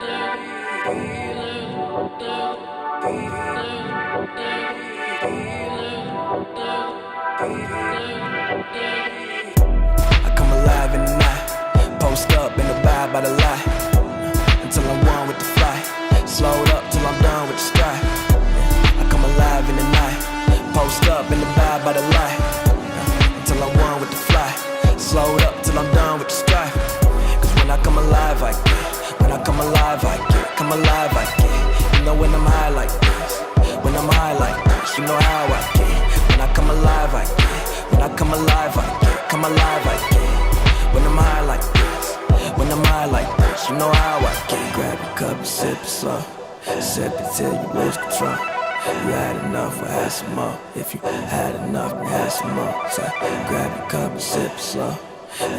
I come alive in the night, post up and abide by the light, until I'm one with the fly, slowed up till I'm done with the sky. I come alive in the night, post up and abide by the light, until I'm one with the fly, slowed up till I'm done with the sky. Cause when I come alive I get, when I come alive I get, come alive I get. You know when I'm high like this, when I'm high like this, you know how I get. When I come alive I get, when I come alive I get, come alive I get. When I'm high like this, when I'm high like this, you know how I get. Grab a cup and sip it slow, sip it till you lose control. You had enough, I had some more. If you had enough, then have some more. So grab your cup and sip it slow,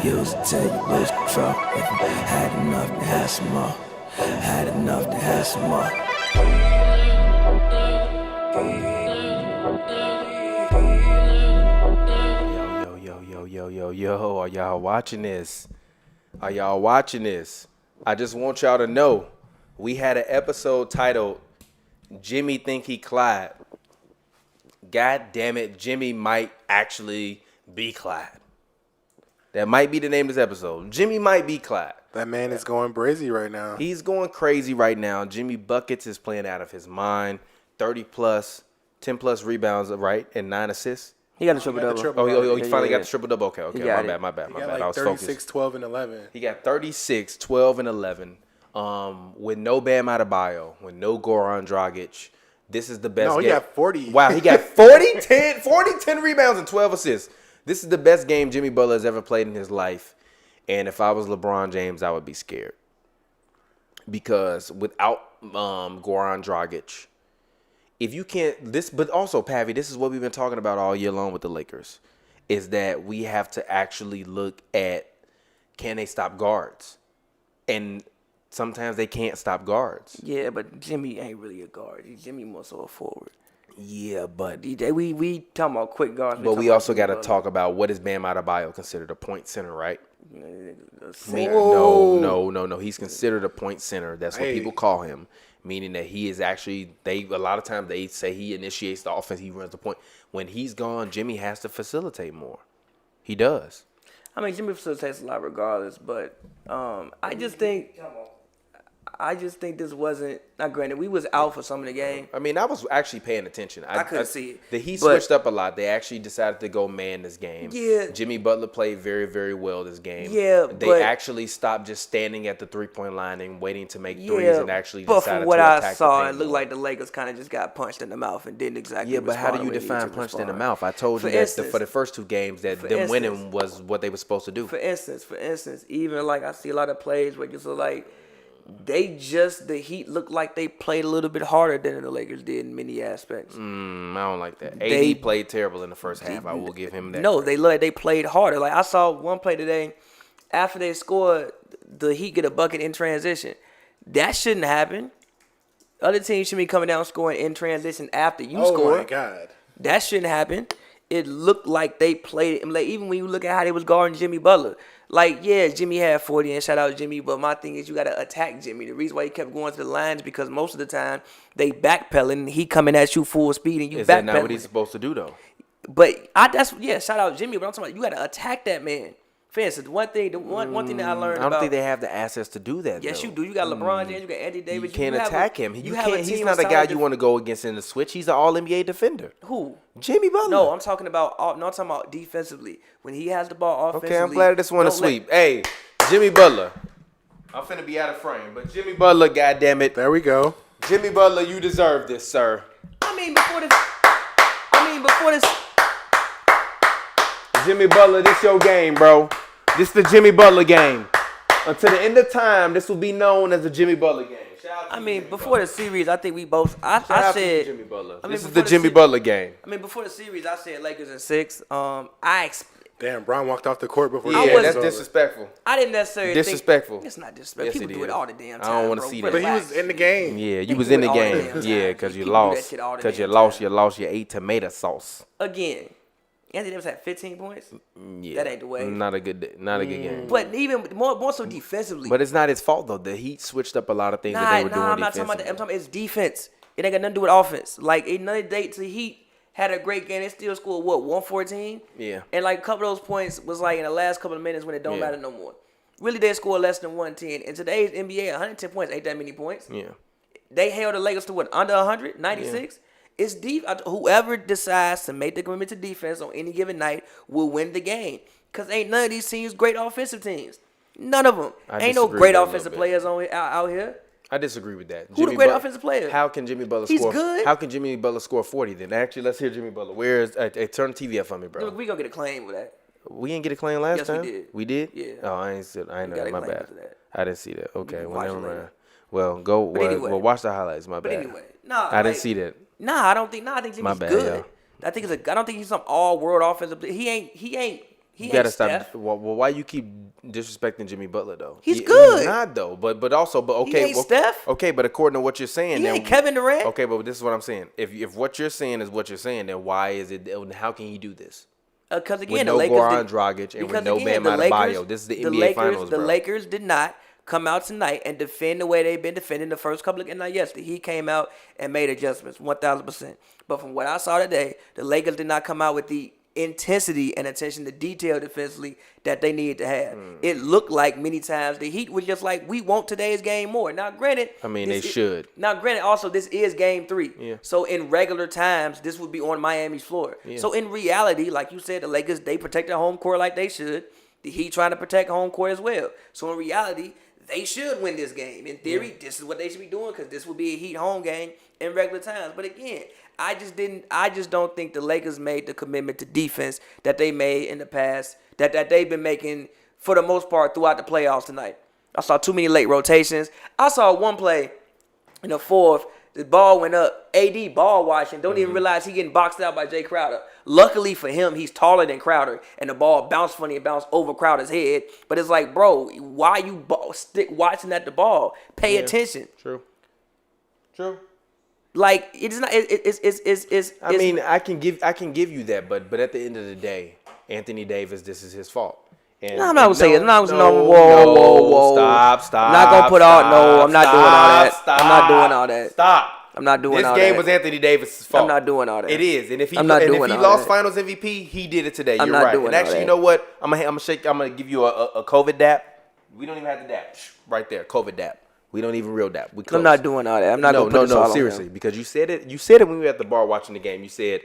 use it till you lose control. If you had enough, then have some more. Had enough, then have some more. Yo, are y'all watching this? Are y'all watching this? I just want y'all to know, we had an episode titled, Jimmy Think He Clyde. God damn it, Jimmy might actually be Clyde. That might be the name of this episode. Jimmy might be Clyde. That man is going crazy right now. He's going crazy right now. Jimmy Buckets is playing out of his mind. 30 plus, 10 plus rebounds, right? And 9 assists. He got a triple-double. Oh, he finally got the triple-double. Okay. My bad. He got like 36, 12, and 11. He got 36, 12, and 11. With no Bam Adebayo, with no Goran Dragic. This is the best game. No, he got 40. Wow, he got 40, 10 rebounds, and 12 assists. This is the best game Jimmy Butler has ever played in his life. And if I was LeBron James, I would be scared. Because without Goran Dragic, if you can't, but also, Pavi, this is what we've been talking about all year long with the Lakers, is that we have to actually look at, can they stop guards? And sometimes they can't stop guards. Yeah, but Jimmy ain't really a guard. Jimmy more so a forward. Yeah, but we talking about quick guards. But we also got to talk about, what is Bam Adebayo considered a point center, right? No. He's considered a point center. That's what people call him. Meaning that he is actually, a lot of times they say he initiates the offense, he runs the point. When he's gone, Jimmy has to facilitate more. He does. I mean, Jimmy facilitates a lot regardless, but I just think this wasn't, not granted, we was out for some of the game. I mean, I was actually paying attention. I couldn't see it. He switched up a lot. They actually decided to go man this game. Yeah. Jimmy Butler played very, very well this game. Yeah, They actually stopped just standing at the three-point line and waiting to make threes and actually decided to attack. But from what I saw, it looked like the Lakers kind of just got punched in the mouth and didn't exactly respond. Yeah, but how do you define punched in the mouth? I told you that for the first two games that them winning was what they were supposed to do. For instance, even like I see a lot of plays where just like, the Heat looked like they played a little bit harder than the Lakers did in many aspects. I don't like that. AD played terrible in the first half. I will give him that. No, they played harder. Like I saw one play today, after they scored, the Heat get a bucket in transition. That shouldn't happen. Other teams should be coming down scoring in transition after you score. Oh my God. That shouldn't happen. It looked like they played it. Like, even when you look at how they was guarding Jimmy Butler. Like, yeah, Jimmy had 40, and shout out Jimmy, but my thing is you got to attack Jimmy. The reason why he kept going to the lines because most of the time they backpedaling, and he coming at you full speed, and you backpedaling. Is that not what he's supposed to do, though? But shout out Jimmy, but I'm talking about you got to attack that man. For instance, one thing that I learned I don't think they have the assets to do that. Yes, though. you do. You got LeBron James, you got Anthony Davis. You can't attack him. He's not a guy you want to go against in the switch. He's an All-NBA defender. Who? Jimmy Butler. No, I'm talking about defensively. When he has the ball offensively. Okay, I'm glad this one a sweep. Hey, Jimmy Butler. I'm finna be out of frame, but Jimmy Butler, goddammit. There we go. Jimmy Butler, you deserve this, sir. Before this. Jimmy Butler, this your game, bro. This the Jimmy Butler game. Until the end of time, this will be known as the Jimmy Butler game. Before the series, I think we both. I said Jimmy Butler. This is the Jimmy Butler game. Before the series, I said Lakers in 6. Damn, Bron walked off the court before. Yeah, that's disrespectful. I didn't necessarily disrespectful. It's not disrespectful. Yes, People do it all the damn time. I don't want to see that. But he was in the game. Yeah, you was in the game. Yeah, because you lost. Because you lost. You ate tomato sauce. Again, Anthony Davis had 15 points. Yeah, That ain't the way. Not a good game. But even more so defensively. But it's not his fault though. The Heat switched up a lot of things that they were doing. I'm not talking about that. I'm talking about it's defense. It ain't got nothing to do with offense. Like another day to the Heat had a great game. They still scored 114. Yeah. And like a couple of those points was like in the last couple of minutes when it don't Yeah. matter no more. Really, they scored less than 110. In today's NBA, 110 points ain't that many points. Yeah. They held the Lakers to what, under 100, 96? Yeah. It's deep. Whoever decides to make the commitment to defense on any given night will win the game. Because ain't none of these teams great offensive teams. None of them. Ain't no great offensive players out here. I disagree with that. Who the great offensive player? How can Jimmy Butler score? He's good. How can Jimmy Butler score 40 then? Actually, let's hear Jimmy Butler. Where's turn the TV up for me, bro? We gonna get a claim with that. We didn't get a claim last time. Yes, we did. We did? Yeah. Oh, I ain't know. My bad. I didn't see that. Okay, well, never mind. Later. Well, well, watch the highlights. My bad. But anyway, I didn't see that. I don't think Jimmy's good. I don't think he's some all-world offensive player. He ain't. You gotta stop. Well, why you keep disrespecting Jimmy Butler though? He's good. He's not though. But okay. He ain't Steph. Okay, but according to what you're saying, he ain't Kevin Durant. Okay, but this is what I'm saying. If what you're saying is what you're saying, then why is it? How can he do this? Because again, with the no Lakers Goran Dragic and with no Bam Adebayo. This is the NBA Finals, bro. The Lakers did not come out tonight and defend the way they've been defending the first couple of games. Not yesterday. He came out and made adjustments, 1,000%. But from what I saw today, the Lakers did not come out with the intensity and attention to detail defensively that they needed to have. It looked like many times the Heat was just like, we want today's game more. Now, granted, they should. Now, granted, also this is game 3. Yeah. So in regular times, this would be on Miami's floor. Yeah. So in reality, like you said, the Lakers, they protect their home court like they should. The Heat trying to protect home court as well. So in reality, they should win this game. In theory, this is what they should be doing because this will be a Heat home game in regular times. But again, I just don't think the Lakers made the commitment to defense that they made in the past, that they've been making for the most part throughout the playoffs tonight. I saw too many late rotations. I saw one play in the fourth, the ball went up, AD ball watching, don't even realize he getting boxed out by Jay Crowder. Luckily for him, he's taller than Crowder, and the ball bounced funny and bounced over Crowder's head. But it's like, bro, why you stick watching at the ball? Pay attention. True. Like it's not. It's. I mean, I can give you that, but at the end of the day, Anthony Davis, this is his fault. And, I'm not gonna say it. Whoa. Stop. I'm not gonna put out. No, I'm not doing all that. I'm not doing all that. Stop. I'm not doing all that. This game was Anthony Davis' fault. I'm not doing all that. It is, and if he lost Finals MVP, he did it today. You're right. And actually, you know what? I'm gonna give you a COVID dap. We don't even have to dap right there. COVID dap. We don't even real dap. I'm not doing all that. I'm not gonna put this all on him. Seriously, because you said it. You said it when we were at the bar watching the game. You said,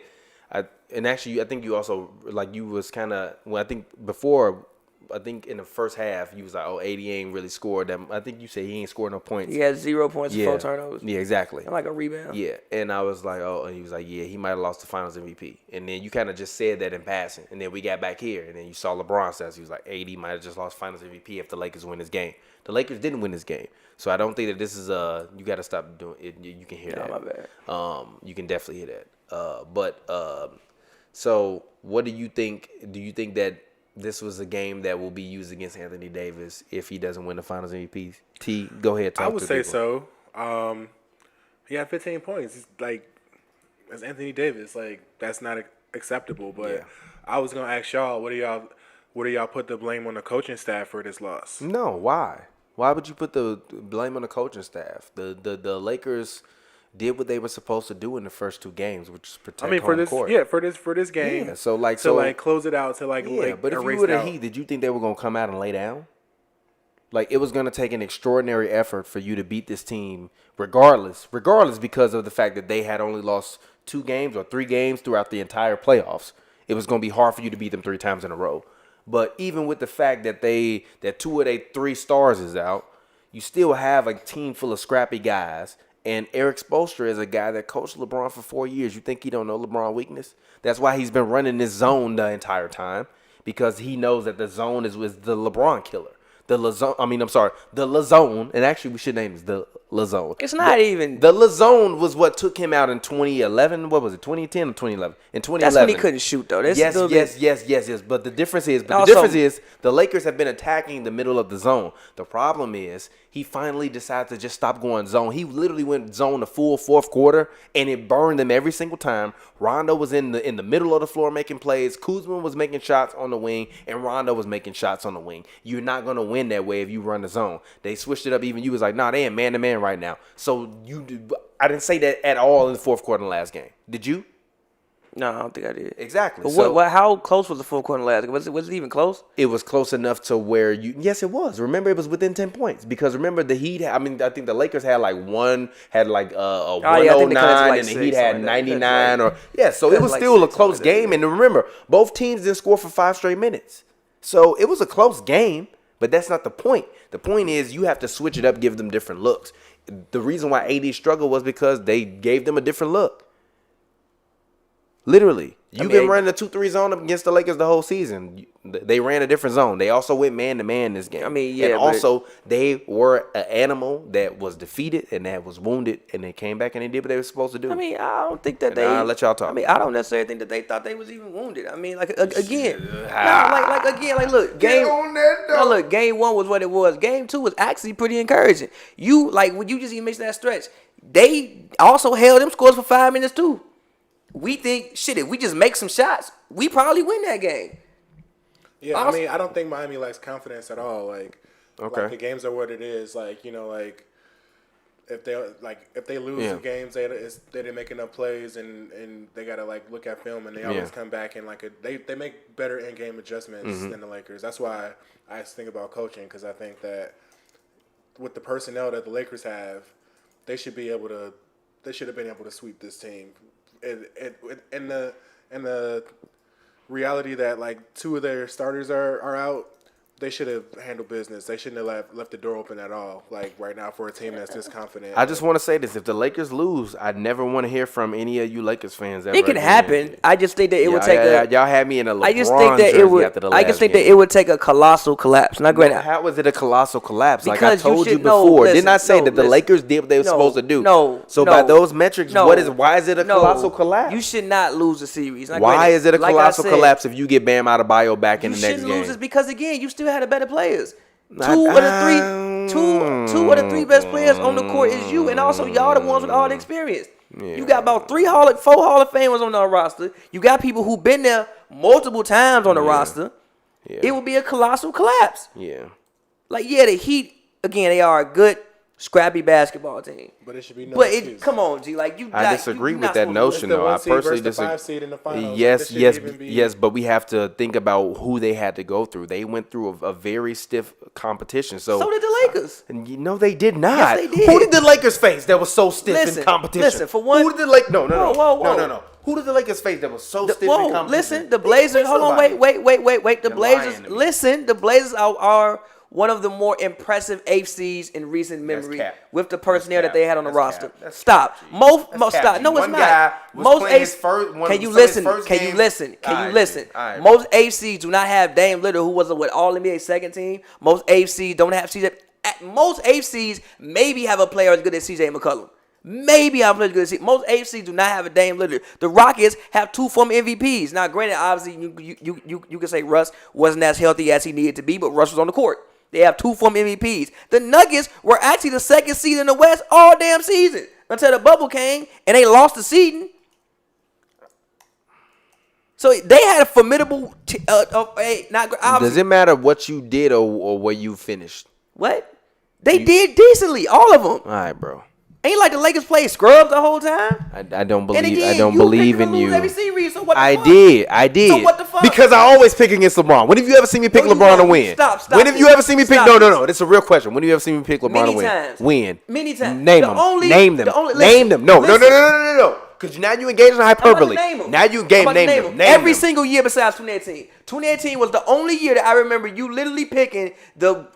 and actually, I think you also you was kind of. Well, I think before. I think in the first half, you was like, "Oh, AD ain't really scored them." I think you said he ain't scored no points. He had 0 points and 4 turnovers. Yeah, exactly. And like a rebound. Yeah, and I was like, "Oh," and he was like, "Yeah, he might have lost the Finals MVP." And then you kind of just said that in passing, and then we got back here, and then you saw LeBron says he was like, "AD might have just lost Finals MVP if the Lakers win this game." The Lakers didn't win this game, so I don't think that this is you got to stop doing it. You can hear that. My bad. You can definitely hear that. So what do you think? Do you think that this was a game that will be used against Anthony Davis if he doesn't win the Finals MVP? T, go ahead. I would say so. He had 15 points. It's like, as Anthony Davis, like that's not acceptable. But I was gonna ask y'all, what do y'all put the blame on the coaching staff for this loss? No, why? Why would you put the blame on the coaching staff? The Lakers did what they were supposed to do in the first 2 games, which is protect home court. For this game. Yeah, so close it out to but if you were the Heat, did you think they were gonna come out and lay down? Like it was gonna take an extraordinary effort for you to beat this team, regardless, because of the fact that they had only lost 2 games or 3 games throughout the entire playoffs. It was gonna be hard for you to beat them 3 times in a row. But even with the fact that 2 of their 3 stars is out, you still have a team full of scrappy guys. And Eric Spoelstra is a guy that coached LeBron for 4 years. You think he don't know LeBron weakness? That's why he's been running this zone the entire time, because he knows that the zone is the LeBron killer. The LaZone, and actually we should name this the LaZone. It's not even. The LaZone was what took him out in 2011. What was it? 2010 or 2011? In 2011. That's when he couldn't shoot though. That's Yes. But the difference is, the Lakers have been attacking the middle of the zone. The problem is he finally decided to just stop going zone. He literally went zone the full fourth quarter, and it burned them every single time. Rondo was in the middle of the floor making plays. Kuzma was making shots on the wing, and Rondo was making shots on the wing. You're not gonna win that way if you run the zone. They switched it up. Even you was like, nah, they in man to man right now. So I didn't say that at all in the fourth quarter in the last game. Did you? No, I don't think I did. Exactly. But So how close was the fourth quarter last? Was it even close? it was close enough to where yes, it was. Remember, it was within 10 points because remember the Heat. I think the Lakers had like a 109, and the Heat had 99 So it was still a close game. And remember, both teams didn't score for 5 straight minutes. So it was a close game, but that's not the point. The point is you have to switch it up, give them different looks. The reason why AD struggled was because they gave them a different look. Literally. You've been running the 2-3 zone up against the Lakers the whole season. They ran a different zone. They also went man-to-man this game. And also, they were an animal that was defeated and that was wounded, and they came back and they did what they were supposed to do. I don't think that I'll let y'all talk. I don't necessarily think that they thought they was even wounded. Game 1 was what it was. Game 2 was actually pretty encouraging. When you just even mentioned that stretch, they also held them scores for 5 minutes too. We think, if we just make some shots, we probably win that game. Yeah, I don't think Miami lacks confidence at all. Like the games are what it is. If they lose the games, they didn't make enough plays, and they gotta look at film, and they always come back and they make better in-game adjustments than the Lakers. That's why I think about coaching, because I think that with the personnel that the Lakers have, they should have been able to sweep this team. In the reality that 2 of their starters are out, they should have handled business. They shouldn't have left the door open at all. Right now for a team that's this confident. I just want to say this: if the Lakers lose, I never want to hear from any of you Lakers fans. Ever it can happen. I just think that it would take y'all had me in a LeBron I just think that it would. I just think that it would take a colossal collapse. Not great. How was it a colossal collapse? Like Because I told you before, didn't I say that the Lakers did what they were supposed to do? So by those metrics, why is it a colossal collapse? You should not lose a series. Why is it a colossal collapse if you get Bam Adebayo back in the next game? You shouldn't lose it because again, you still had a better players. Two of the three best players on the court is you, and also y'all the ones with all the experience. Yeah. You got about 4 Hall of Famers on our roster. You got people who've been there multiple times on the roster. Yeah. It would be a colossal collapse. Yeah. The Heat, again, they are a good, scrappy basketball team. But it should be excuse. Come on, G. I disagree with that notion, though. I personally disagree. 5 seed in the finals. Yes, but we have to think about who they had to go through. They went through a very stiff competition. So did the Lakers. They did not. Yes, they did. Who did the Lakers face that was so stiff in competition? Listen, for one. Who did the Lakers? No. Who did the Lakers face that was so stiff in competition? Listen, the Blazers. Hold on, wait. The Blazers. Listen, the Blazers are one of the more impressive AFCs in recent memory with the personnel that they had on the roster. Stop. Stop. No, it's not. Most AFCs. Can you listen? Most AFCs do not have Dame Lillard, who was a All-NBA second team. Most AFCs don't have CJ. Most AFCs maybe have a player as good as CJ McCollum. Maybe I'm playing good. Most AFCs do not have a Dame Lillard. The Rockets have 2 former MVPs. Now, granted, obviously, you can say Russ wasn't as healthy as he needed to be, but Russ was on the court. They have 2 former MVPs. The Nuggets were actually the 2nd seed in the West all damn season until the bubble came and they lost the seeding. So they had a formidable. Does it matter what you did or where you finished? What? They did decently, all of them. All right, bro. Ain't like the Lakers played scrubs the whole time. I don't believe. Again, I don't believe in you. Every series, so what the fuck? I did. So what the fuck? Because I always pick against LeBron. When have you ever seen me pick LeBron to win? Stop. When have you ever seen me pick? No. This is a real question. When have you ever seen me pick LeBron to win? Times. Win. Many times. Name them. Name them. No. Because now you engage in hyperbole. Now you name them. Every single year besides 2018. 2018 was the only year that I remember you literally picking the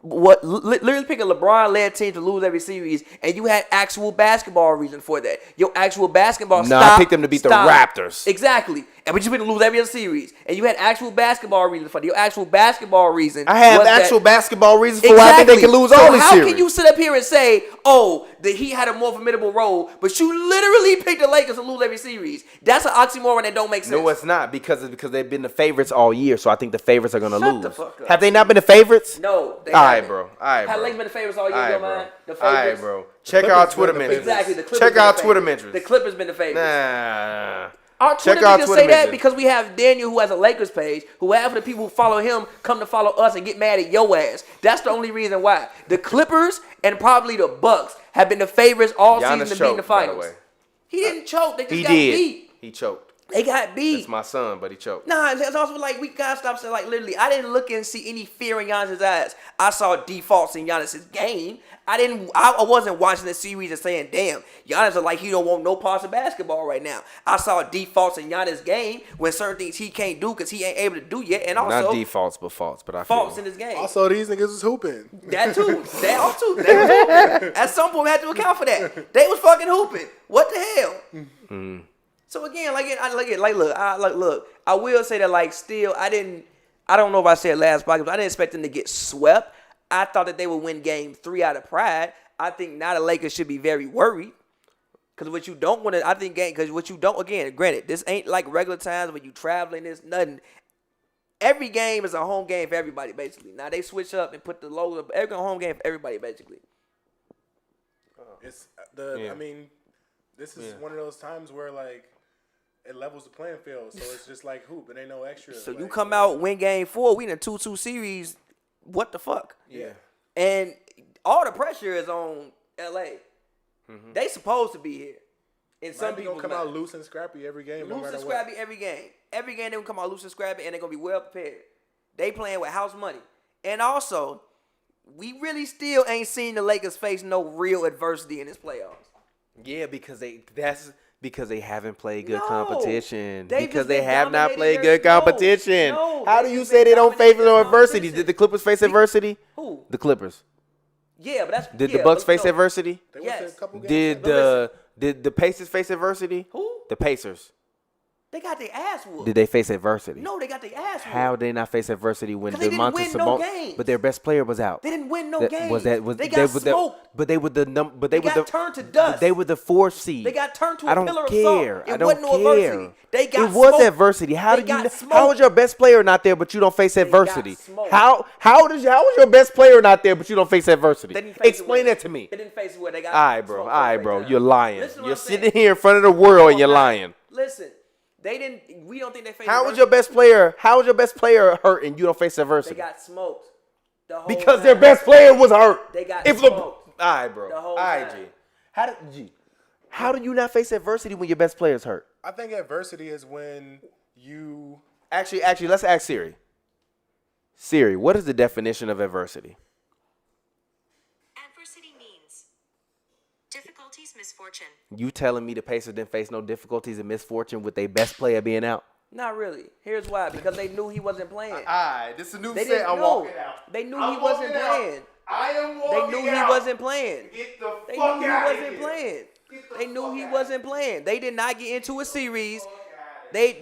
literally pick a LeBron-led team to lose every series, and you had actual basketball reason for that. Your actual basketball. I picked them to beat the Raptors. Exactly, but you been to lose every other series, and you had actual basketball reason for that. Your actual basketball reason. I have actual basketball reasons for why I think they can lose all these series. How can you sit up here and say, "Oh, that he had a more formidable role," but you literally picked the Lakers to lose every series? That's an oxymoron that don't make sense. No, it's not because they've been the favorites all year, so I think the favorites are gonna lose. The fuck up. Have they not been the favorites? No. All right, bro. Have Lakers been the favorites all year, All right, though, bro. man? The All favorites. right, bro. Check our Twitter been the mentions. Exactly. The Clippers Check been our the Twitter favorites. mentions. The Clippers been the favorites. Nah. Our Twitter Check our niggas Twitter say that mentions. because we have Daniel who has a Lakers page, who half of the people who follow him come to follow us and get mad at your ass. That's the only reason why. The Clippers and probably the Bucks have been the favorites all season Giannis to be in the choked, by the finals. way. He didn't choke. They just He got did. beat. He choked. They got beat. It's my son, but he choked. Nah, it's also like we gotta stop saying like literally. I didn't look and see any fear in Giannis' eyes. I saw defaults in Giannis' game. I wasn't watching the series and saying, "Damn, Giannis is like he don't want no parts of basketball right now." I saw defaults in Giannis' game when certain things he can't do because he ain't able to do yet, and also Not defaults, but faults. But I feel faults in his game. Also, these niggas was hooping. That too. That also. They was hooping. At some point, we had to account for that. They was fucking hooping. What the hell? So again, look. I will say that like still, I don't know if I said last podcast, but I didn't expect them to get swept. I thought that they would win game 3 out of pride. I think now the Lakers should be very worried. Because what you don't want to, I think, because what you don't, again, granted, this ain't like regular times when you traveling, this nothing. Every game is a home game for everybody, basically. Now they switch up and put the logo, every home game for everybody, basically. It's I mean, this is one of those times where like it levels the playing field, so it's just like hoop. It ain't no extra. So like, you come out, win game 4, we in a 2-2 series. What the fuck? Yeah. And all the pressure is on LA. They supposed to be here. And some people gonna come out loose and scrappy every game. no loose matter and what. scrappy every game. Every game they gonna come out loose and scrappy, and they're gonna be well prepared. They playing with house money. And also, we really still ain't seen the Lakers face no real adversity in this playoffs. Yeah, because they haven't played good No. competition. They've Because just they been have not dominating played their- good competition. No, How do they've you just say they been don't face dominating no their adversity? competition. Did the Clippers face adversity? Who? The Clippers. Yeah, but that's Did the Bucks face adversity? They went to Yes. a couple games. Did the Pacers face adversity? Who? The Pacers. They got their ass whooped. Did they face adversity? No, they got their ass whooped. How did they not face adversity when 'Cause they didn't DeMontis win no Simone? games. But their best player was out. They didn't win no That- games. Was that was they they got were the- smoked. But they were the number. But They they were got the turned to dust. They were the 4th seed. They got turned to I a don't pillar of care. salt. It I don't wasn't no care. adversity. They got It was smoked. adversity. How They did you? got How smoked. was your best player not there, but you don't face got adversity? smoked. How was your best player not there, but you don't face adversity? They didn't face Explain it that to me. They didn't face it where they got. All right, bro. All smoked right, for bro. the You're lying. Listen to what You're I'm saying. sitting here in front of the world and you're lying. Listen, they didn't. We don't think they faced. How was your best player? How was your best player hurt and you don't face They adversity? got smoked. The whole Because time. their best player was hurt. They got All smoked. right, bro. The All whole right, time. G. How do you not face adversity when your best player's hurt? I think adversity is when you. Actually, let's ask Siri. Siri, what is the definition of adversity? Adversity means difficulties, misfortune. You telling me the Pacers didn't face no difficulties and misfortune with their best player being out? Not really. Here's why. Because they knew he wasn't playing. All right, this is a new They set. didn't I'm know. walking out. They knew I'm he wasn't walking out. playing. I am They walking knew he out. wasn't playing. Get the They fuck knew he out of wasn't here. playing. Get the They knew fuck he out. wasn't playing. They did not get into a series. They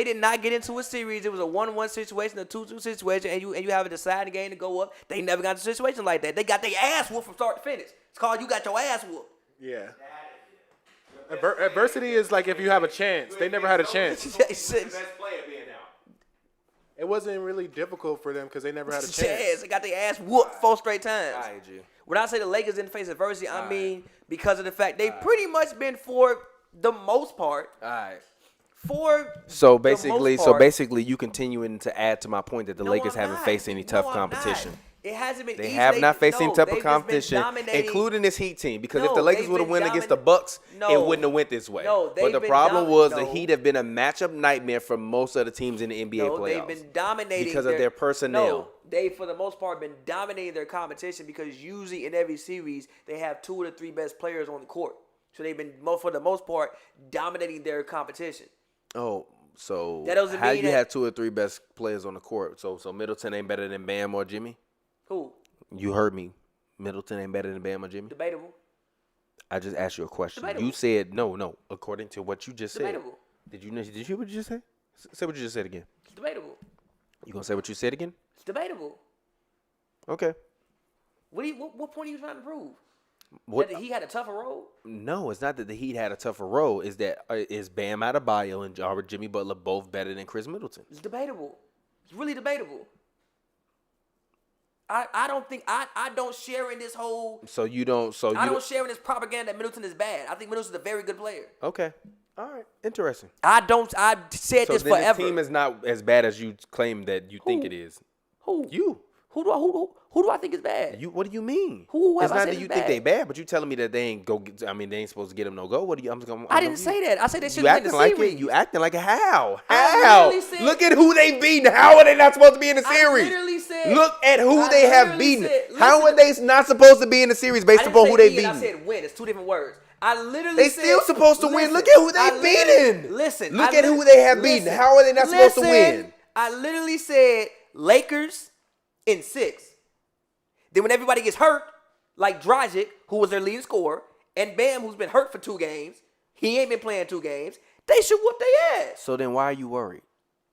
did not get into a series. It was a 1-1 situation, a 2-2 situation, and you have a deciding game to go up. They never got into a situation like that. They got their ass whooped from start to finish. It's called you got your ass whooped. Yeah. Adversity is like if you have a chance. They never had a chance. It wasn't really difficult for them because they never had a Yes, chance. they got their ass whooped 4 straight times. All right, G. When I say the Lakers didn't face adversity, I mean because of the fact they pretty much been for the most part. All right. For So the most basically, part- you continuing to add to my point that the No, Lakers I'm haven't not. faced any No, tough I'm competition. not. It hasn't been They easy. have not faced any type they've of just been competition, dominating- including this Heat team. Because if No, the Lakers they've would have been won against the dominant- Bucks, it No. wouldn't have went this way. No, but they've the been problem was the no. Heat have been a matchup nightmare for most of the teams in the NBA No, playoffs. they've been dominating because of their personnel. No, they for the most part been dominating their competition because usually in every series they have 2 of the 3 best players on the court. So they've been for the most part dominating their competition. Oh, so That doesn't how mean you that- have 2 or 3 best players on the court? So Middleton ain't better than Bam or Jimmy? Who? You heard me. Middleton ain't better than Bam or Jimmy. Debatable. I just asked you a question. Debatable. You said no. According to what you just Debatable. said. Did you what you just say? Say what you just said again. It's debatable. You gonna say what you said again? It's debatable. Okay. What point are you trying to prove? What? That he had a tougher role? No, it's not that the Heat had a tougher role. Is that is Bam Adebayo and Jimmy Butler both better than Chris Middleton? It's debatable. It's really debatable. I don't think I don't share in this whole. I don't share in this propaganda that Middleton is bad. I think Middleton's a very good player. Okay. All right. Interesting. I've said this then forever. This team is not as bad as you claim that you think it is. Who? You. Who do I think is bad? You. What do you mean? Who It's have I not said that is you bad? think they bad, but you telling me that they ain't go. They ain't supposed to get them no go. What do you? I didn't say that. I said they should You win the acting like series. it. You acting like it. How? I How? literally said- Look at who they beaten. How are they not supposed to be in the I series? literally said- Look at who I they have literally beaten. said- How are listen- they not supposed to be in the series based I didn't upon say who they beat, I beaten? said win. It's two different words. I literally They said, still supposed to win. listen, Look at who they I literally- beaten. Listen. Look I at who they have beaten. listen, How are they not supposed to win? I literally said Lakers in 6. Then when everybody gets hurt, like Dragic, who was their leading scorer, and Bam, who's been hurt for 2 games, he ain't been playing 2 games, they should whoop their ass. So then why are you worried?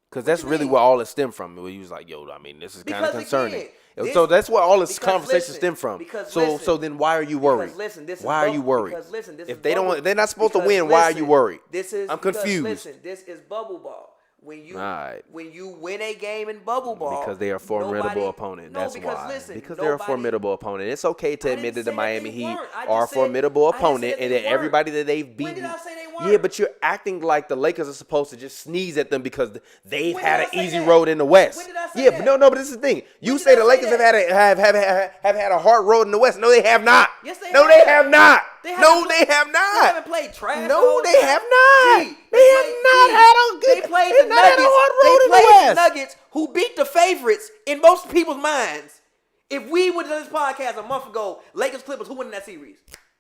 Because that's you really mean? where all it stemmed from. Where you was like, yo, I mean, this is kind of Because concerning. again, So that's where all this because conversation listen, stemmed from. because So listen, then why are you worried? Because listen, this is why are you bubble- worried? because listen, this if is they bubble- don't, if they're not supposed to because win. Why are you listen, worried? This is I'm because, confused. Listen, this is bubble ball. When you Alright. when you win a game in bubble ball, Because they are a formidable nobody- opponent. No, That's because why. Listen, because they're a nobody- formidable opponent. It's okay to I admit didn't that the say Miami they Heat weren't. I are a just said- formidable I didn't say opponent, that and they that everybody weren't. that they've When beaten. did I say they Yeah, weren't? but you're acting like the Lakers are supposed to just sneeze at them because they've When had did an I say easy that? road in the West. When did I say Yeah, that? but no, but this is the thing. You When say did the I say Lakers have that? had a hard road in the West. No, they have not. Yes, they No, have. they have not. They No, haven't they played- have They not. haven't played trash. the No, whole they time. have not. Gee, They have not had a good. They played they've the not had a Nuggets. hard road They in the played the West. Nuggets, who beat the favorites in most people's minds. If we would have done this podcast a month ago, Lakers Clippers, who win in that series?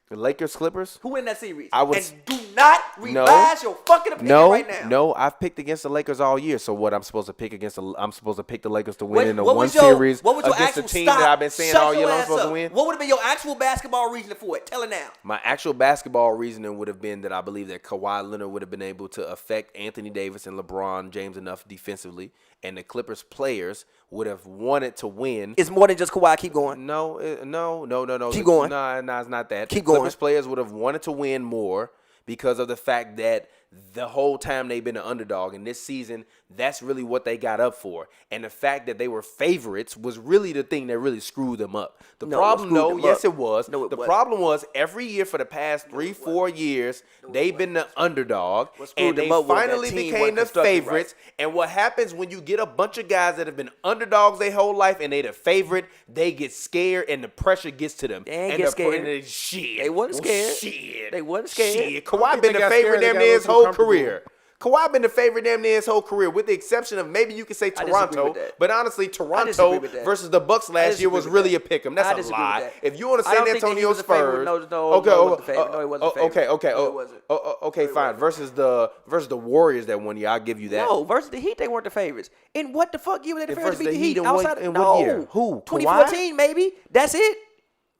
The Lakers Clippers. Who win in that series? I was- And do not revise your fucking opinion right now. No, I've picked against the Lakers all year. So what? I'm supposed to pick against I'm supposed to pick the Lakers to win in the What one was your- series what was your against the actual team stop? that I've been saying Shut all your year long ass supposed up. to win. What would have been your actual basketball reasoning for it? Tell it now. My actual basketball reasoning would have been that I believe that Kawhi Leonard would have been able to affect Anthony Davis and LeBron James enough defensively, and the Clippers players would have wanted to win. It's more than just Kawhi. Keep going. No. Keep going. No, it's not that. Keep The going. Clippers players would have wanted to win more because of the fact that the whole time they've been an underdog, and this season, that's really what they got up for. And the fact that they were favorites was really the thing that really screwed them up. The No, problem, it screwed them yes, up. it was. No, it the wasn't. problem was every year for the past 3-4 years, they've been the underdog, screwed and they them up was that finally team became wasn't the constructed right. favorites. And what happens when you get a bunch of guys that have been underdogs their whole life and they the favorite, they get scared and the pressure gets to them. They ain't and get the scared. Shit. They wasn't scared. Shit. They wasn't scared. Shit. I Kawhi think been they the got favorite scared. They damn got near a his little whole too comfortable. career. Kawhi been the favorite damn near his whole career, with the exception of maybe you could say disagree Toronto. with that. But honestly, disagree Toronto with that. versus the Bucks last year disagree was with really that. a pick 'em. I That's a disagree lie. with that. If you want to I San don't think that he Antonio was the favorite. Spurs, No, okay, he wasn't the favorite. No, he wasn't the favorite. okay, No, he wasn't. okay, fine. Versus the Warriors that one year, I'll give you that. No, versus the Heat, they weren't the favorites. And what the fuck year were they the favorites to versus beat the the Heat Heat? in what- Outside in of what year? Who? 2014, maybe. That's it.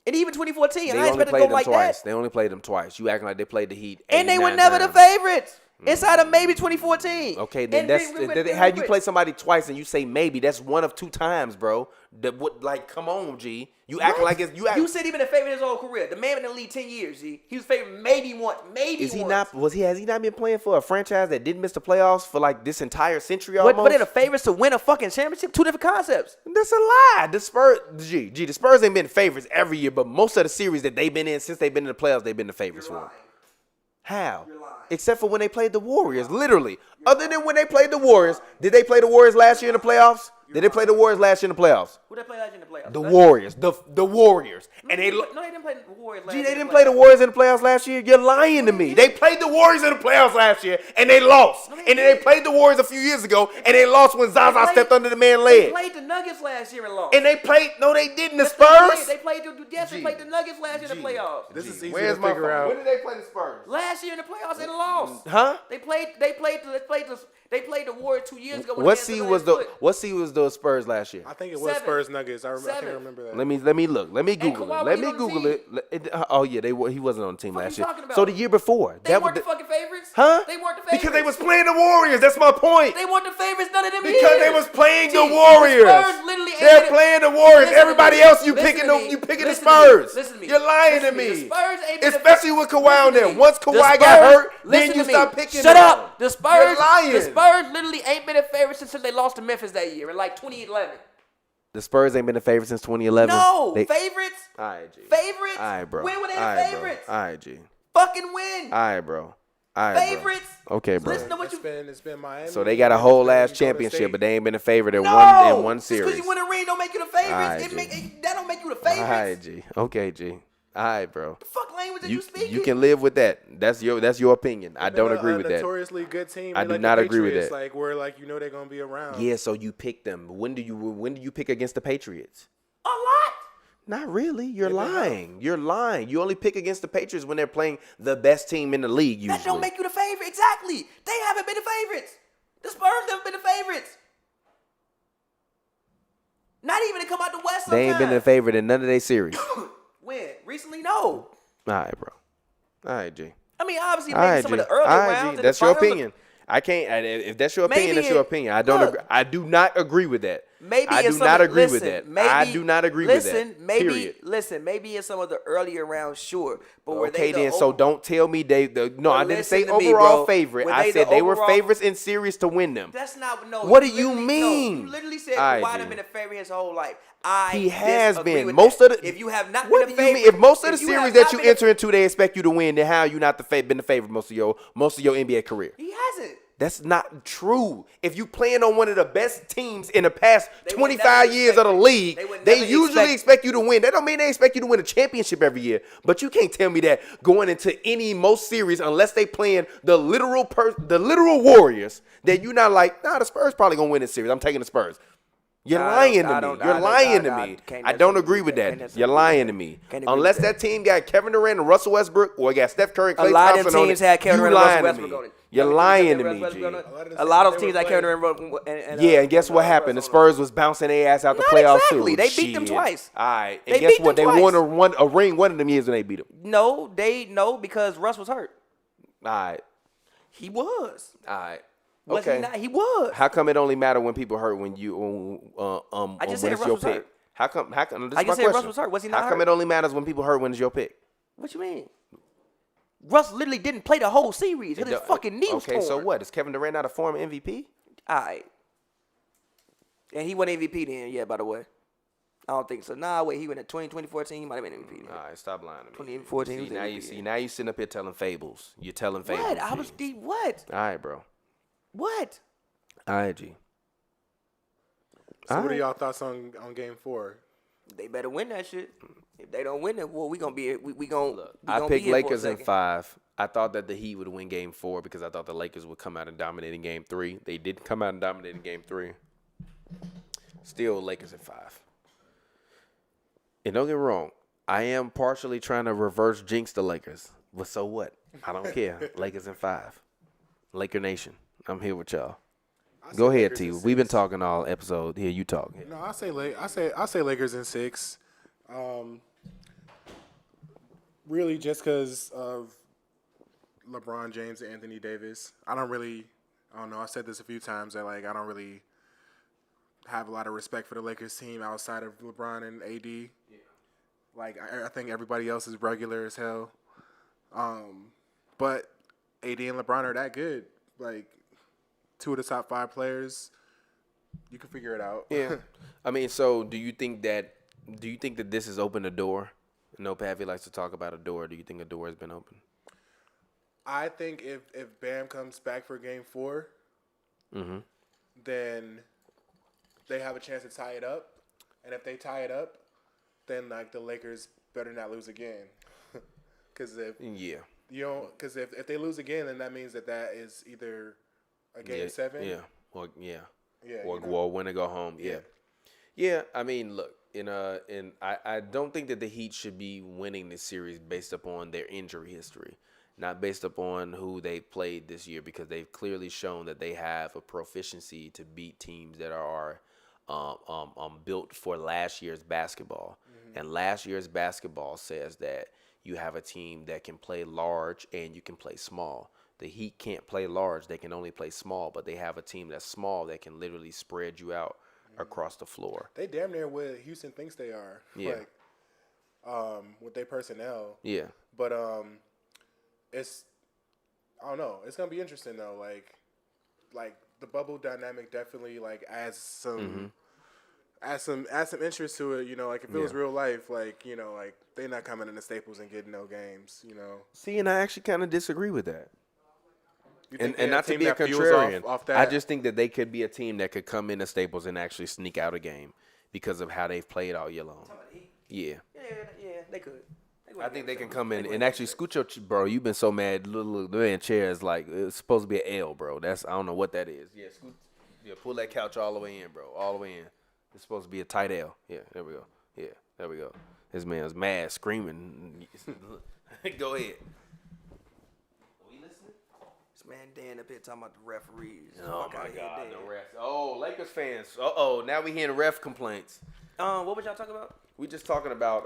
And even 2014, They I only expected to played go them like twice. that. They only played them twice. You acting like they played the Heat. And they were 89 never the times. favorites. Inside of maybe 2014. Okay, then And that's how you real play quick. somebody twice and you say maybe. That's one of 2 times, bro. That would like, come on, G. You acting like it's you. You said he been a favorite his whole career. The man been in the league 10 years, G. He was favorite maybe once. Maybe Is he once. not? Has he not been playing for a franchise that didn't miss the playoffs for like this entire century But almost? they're the favorites to win a fucking championship. 2 different concepts. That's a lie. The Spurs, the Spurs ain't been favorites every year, but most of the series that they've been in since they've been in the playoffs, they've been the favorites for. How? Except for when they played the Warriors, literally. Other than when they played the Warriors, did they play the Warriors last year in the playoffs? Did they play the Warriors last year in the playoffs? Who they play last year in the playoffs? The Warriors, the Warriors, and they. No, they didn't play the Warriors last Gee, year. they didn't play the Warriors in the playoffs last year? You're lying to me. They played the Warriors in the playoffs last year, and they lost. And then they played the Warriors a few years ago, and they lost when Zaza stepped under the man's They leg. played the Nuggets last year and lost. And they played. No, they didn't. The Yes, they Spurs. did. They played they played the Nuggets last year in the playoffs. This is easy Where's to my figure phone? out. When did they play the Spurs? Last year in the playoffs, they lost. Huh? They played the Warriors 2 years ago. When What they had seed something was on the his foot. What seed was the Spurs last year? I think it was 7. Spurs Nuggets. I think I 7. remember that. Let me look. Let me Google Kawhi it. Let wasn't me on the Google team. it. Oh yeah, he wasn't on the team What last you year. talking about? So the year before, They that weren't was the fucking favorites. huh? They weren't the favorites. Because they was playing the Warriors. That's my point. They weren't the favorites none of them Because years. they was playing the Gee, Warriors. The Spurs literally They're playing the Warriors. Listen to Everybody me. else, you Listen picking to the me. you picking the Listen to me. Spurs. Listen to me. You're lying Listen to me. The Spurs ain't been Especially with Kawhi on Listen to there. me. Once The Kawhi got Spurs- hurt, then listen you to me. stop picking Shut them. up. The Spurs. You're lying. The Spurs literally ain't been a favorite since they lost to Memphis that year in like 2011. The Spurs ain't been a favorite since 2011. No, They, favorites. all right, G. Favorites. All right, bro. When were they All the right, favorites? Bro. All right, G. Fucking win. All right, bro. All right, bro. Favorites. Okay, bro. Listen to what It's been Miami. So they got a whole It's been ass Golden championship, State. but they ain't been a favorite in No, one just series. because you win a ring don't make you the favorites. Alright, That don't make you the All favorites. right, G. Okay, G. All right, bro. The fuck language are you speaking? You can live with that. That's your opinion. I don't agree with that. Notoriously good team. I They do like not the agree with Patriots, that. Like where they're gonna be around. Yeah, so you pick them. When do you pick against the Patriots? A lot. Not really. You're lying. You're lying. You only pick against the Patriots when they're playing the best team in the league usually. That don't make you the favorite. Exactly. They haven't been the favorites. The Spurs haven't been the favorites. Not even to come out the West. They ain't been the favorite in none of their series. When? Recently, no. All right, bro. All right, G. I mean, obviously, All maybe right, some G. of the early All right, rounds. G. and the That's your finals, opinion. I can't. If that's your opinion, Maybe that's your it- opinion. I don't. look. Agree. I do not agree with that. Maybe I in do some not of- agree with listen, that. Maybe, I do not agree with that. Period. Maybe in some of the earlier rounds, sure. But were Okay, they then. the So over- don't tell me they. No, I didn't listen say to me, overall bro. favorite. Were I they said the they were overall- favorites in series to win them. That's not no. What do you literally- mean? No, you literally said All right, Kawhi G. done been a favorite his whole life. He has disagree been. with Most that. of the. If you have not What been do a you favorite, mean? If most of the if you have series that not you been a- enter into, they expect you to win, then how you not been the favorite most of your NBA career? he hasn't. That's not true. If you playing on one of the best teams in the past They would 25 never years of the expect- league, they would they never usually expect you to win. That don't mean they expect you to win a championship every year. But you can't tell me that going into most series, unless they playing the literal Warriors, that you not like, the Spurs probably gonna win this series. I'm taking the Spurs. You're lying to me. You're lying to me. I don't agree with that. You're lying to me. Unless that team got Kevin Durant and Russell Westbrook, or got Steph Curry and A Klay lot of Thompson them on teams it, had Kevin you Durant and Russell lying to Westbrook me. on it. You're lying to me, G. A lot of teams had Kevin Durant and Yeah, and guess what happened? The Spurs was bouncing their ass out the Not playoffs exactly. too. They beat them Shit. twice. All right, They and guess beat what? them They twice. won a ring one of them years when they beat them. No, because Russ was hurt. All right, He was. all right. Was Okay. he not? He was. How come it only matter when people hurt when you I just when said it's Russ your was pick? hurt. How come? This I is just my said Russ question. was hurt. Was he not How come hurt? it only matters when people hurt when it's your pick? What you mean? Russ literally didn't play the whole series. His fucking knee was Okay, torn. so what? Is Kevin Durant not a former MVP? All right. And he won MVP then, yeah, by the way. I don't think so. Nah, wait, he went in 2014. He might have been MVP then. All right, stop lying to me. 2014, he See, was now MVP. you sitting up here telling fables. You're telling fables. What? I G. was deep. What? All right, bro. What? All right, G. So what are Alright. y'all thoughts on Game 4? They better win that shit. If they don't win it, well, we gonna be we gonna. Look, we I gonna be picked here for a Lakers in second. 5. I thought that the Heat would win Game 4 because I thought the Lakers would come out and dominate in Game 3. They didn't come out and dominate in Game 3. Still Lakers in 5. And don't get me wrong, I am partially trying to reverse jinx the Lakers. But so what? I don't care. Lakers in 5. Laker Nation. I'm here with y'all. Go ahead, Lakers T. in We've been 6. talking all episode. Here, you talk. No, I say Lakers in 6. Really, just because of LeBron James and Anthony Davis. I don't know. I said this a few times that I don't really have a lot of respect for the Lakers team outside of LeBron and AD. Yeah. I think everybody else is regular as hell. But AD and LeBron are that good. Two of the top 5 players. You can figure it out. Yeah. I mean, so do you think that this has opened a door? I know Pappy likes to talk about a door. Do you think a door has been opened? I think if Bam comes back for Game 4, then they have a chance to tie it up. And if they tie it up, then the Lakers better not lose again. Because if if they lose again, then that means that is either a Game 7. Yeah. Well, yeah. Yeah. Or win or go home. Yeah. Yeah, I mean, look, I don't think that the Heat should be winning this series based upon their injury history, not based upon who they played this year, because they've clearly shown that they have a proficiency to beat teams that are built for last year's basketball. And last year's basketball says that you have a team that can play large and you can play small. The Heat can't play large; they can only play small. But they have a team that's small that can literally spread you out across the floor. They damn near what Houston thinks they are. Yeah. Like, with their personnel. Yeah. But it's, I don't know. It's gonna be interesting though. Like the bubble dynamic definitely like adds some interest to it. You know, like if it was real life, like you know, like they're not coming into Staples and getting no games. You know. See, and I actually kind of disagree with that. You think And they're not to team be a that fuels contrarian, off that? I just think that they could be a team that could come into Staples and actually sneak out a game because of how they've played all year long. Yeah. Yeah, they could. I think they can come in and actually scoot your bro. You've been so mad. Little man chairs like it's supposed to be an L, bro. That's I don't know what that is. Yeah, pull that couch all the way in, bro. All the way in. It's supposed to be a tight L. Yeah, there we go. Yeah, there we go. This man's mad, screaming. Go ahead. This man Dan up here talking about the referees. Oh Fuck my outta here, God, Dan. the refs. Oh, Lakers fans. Now we hearing ref complaints. What was y'all talking about? We just talking about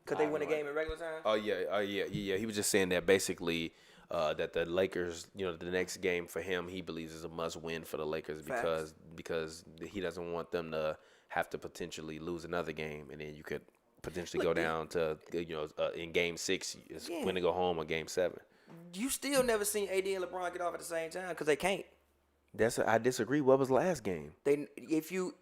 Could they win a game in regular time? Oh yeah. He was just saying that basically that the Lakers, you know, the next game for him, he believes is a must win for the Lakers because he doesn't want them to have to potentially lose another game, and then you could potentially go down to in game 6, it's win to go home, or game 7. You still never seen AD and LeBron get off at the same time because they can't. I disagree. What was last game? If you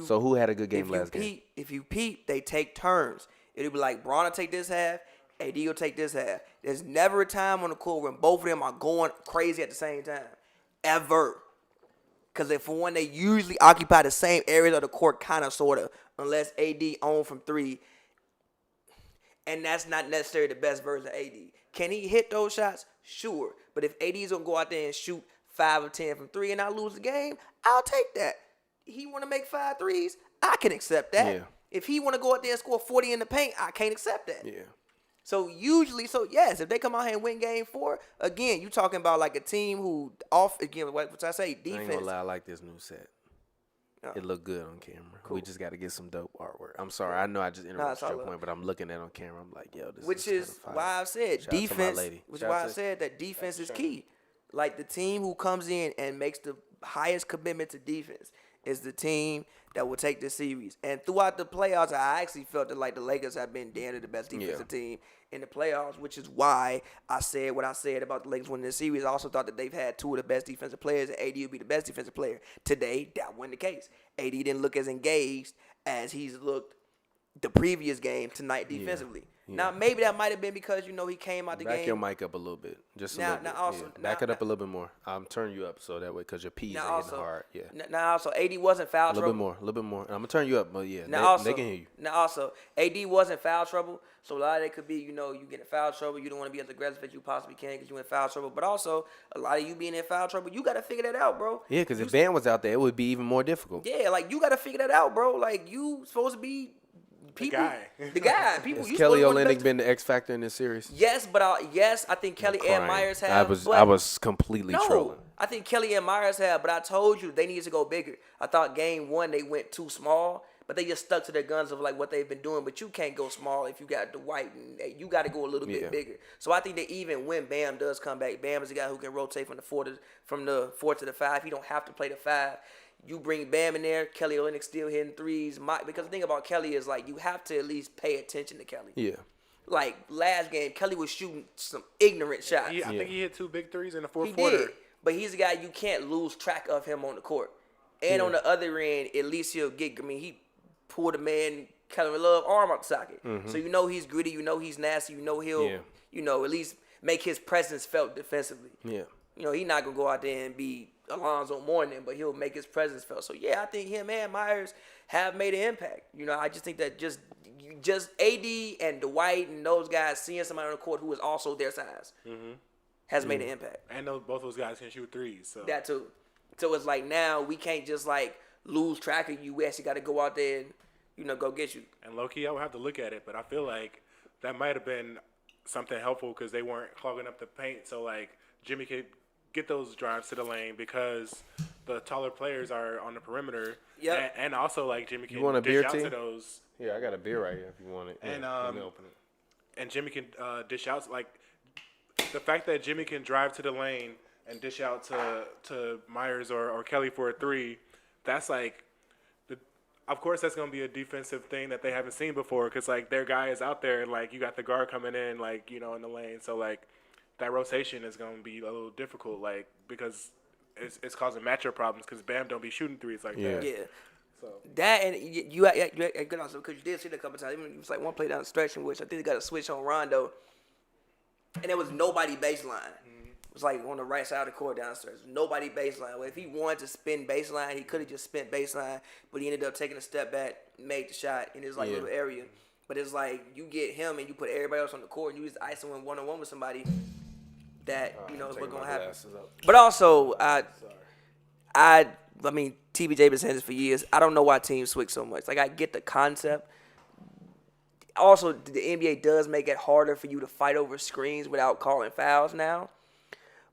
So who had a good game last game? If you peep, they take turns. It'll be like Bron will take this half, AD will take this half. There's never a time on the court when both of them are going crazy at the same time, ever. Because for one, they usually occupy the same areas of the court, kind of, sort of, unless AD on from 3. And that's not necessarily the best version of AD. Can he hit those shots? Sure. But if AD's going to go out there and shoot 5 or 10 from 3 and I lose the game, I'll take that. He want to make 5 threes? I can accept that. Yeah. If he want to go out there and score 40 in the paint, I can't accept that. Yeah. So yes, if they come out here and win game 4, again, you talking about like a team who what I say, defense. I ain't gonna lie, I like this new set. It looked good on camera. Cool. We just got to get some dope artwork. I'm sorry, I know I just interrupted your point, but I'm looking at it on camera. I'm like, yo, this which is is why I've said Shout out to my defense. lady. Which is Shout why out I to- said that defense is key. Like the team who comes in and makes the highest commitment to defense is the team that will take the series. And throughout the playoffs, I actually felt that like the Lakers have been damn near the best defensive team in the playoffs, which is why I said what I said about the Lakers winning the series. I also thought that they've had 2 of the best defensive players, and AD would be the best defensive player. Today, that wasn't the case. AD didn't look as engaged as he's looked the previous game tonight defensively. Now, maybe that might have been because, he came out the game. Back your mic up a little bit. Just a little bit. Back it up a little bit more. I'm turn you up so that way, because your P's are hitting hard. Yeah. Now, also, AD wasn't foul trouble. A little bit more. I'm going to turn you up, but yeah, they can hear you. Now, also, AD wasn't foul trouble, so a lot of it could be, you get in foul trouble, you don't want to be as aggressive as you possibly can because you're in foul trouble, but also, a lot of you being in foul trouble, you got to figure that out, bro. Yeah, because if Bam was out there, it would be even more difficult. Yeah, like, you got to figure that out, bro. Like, you supposed to be people. The guy. People. Has Kelly Olynyk been the X factor in this series? Yes, but I think Kelly and Meyers have. I was completely trolling. I think Kelly and Meyers have, but I told you they needed to go bigger. I thought game 1 they went too small, but they just stuck to their guns of like what they've been doing. But you can't go small if you got Dwight, and you got to go a little bit bigger. So I think that even when Bam does come back, Bam is a guy who can rotate from the 4 to the 5. He don't have to play the 5. You bring Bam in there, Kelly Olynyk still hitting threes. Because the thing about Kelly is, like, you have to at least pay attention to Kelly. Yeah. Like, last game, Kelly was shooting some ignorant shots. I think he hit 2 big threes in the fourth He quarter. did. But he's a guy you can't lose track of him on the court. And on the other end, at least he'll get, he pulled a man, Kevin Love, arm out the socket. Mm-hmm. So he's gritty, he's nasty, he'll, at least make his presence felt defensively. Yeah. He's not going to go out there and be Alonzo Mourning, but he'll make his presence felt. So, yeah, I think him and Meyers have made an impact. I just think that just AD and Dwight and those guys seeing somebody on the court who is also their size has made an impact. And both those guys can shoot threes. So. That too. So it's like now we can't just like lose track of you. We actually got to go out there and, go get you. And low-key, I would have to look at it, but I feel like that might have been something helpful because they weren't clogging up the paint. So, like, Jimmy could get those drives to the lane because the taller players are on the perimeter. Yep. And also, like, Jimmy can want a beer, dish out T? to those. Yeah, I got a beer right here if you want it. And, Yeah, let me open it. And Jimmy can dish out. Like, the fact that Jimmy can drive to the lane and dish out to Meyers or Kelly for a three, that's like, of course, that's going to be a defensive thing that they haven't seen before because, like, their guy is out there and, like, you got the guard coming in, like, in the lane. So, like, that rotation is going to be a little difficult, like, because it's causing matchup problems because Bam don't be shooting threes like that. Yeah. So That and you good also because you did see it a couple times. Even it was like one play down the stretch in which I think they got a switch on Rondo, and there was nobody baseline. It was like on the right side of the court downstairs. Nobody baseline. Well, if he wanted to spin baseline, he could have just spent baseline, but he ended up taking a step back, made the shot in his little area. But it's like you get him and you put everybody else on the court, and you just ice him one-on-one with somebody. That is what's gonna happen. But also, I mean, TBJ been saying this for years. I don't know why teams switch so much. Like, I get the concept. Also, the NBA does make it harder for you to fight over screens without calling fouls now.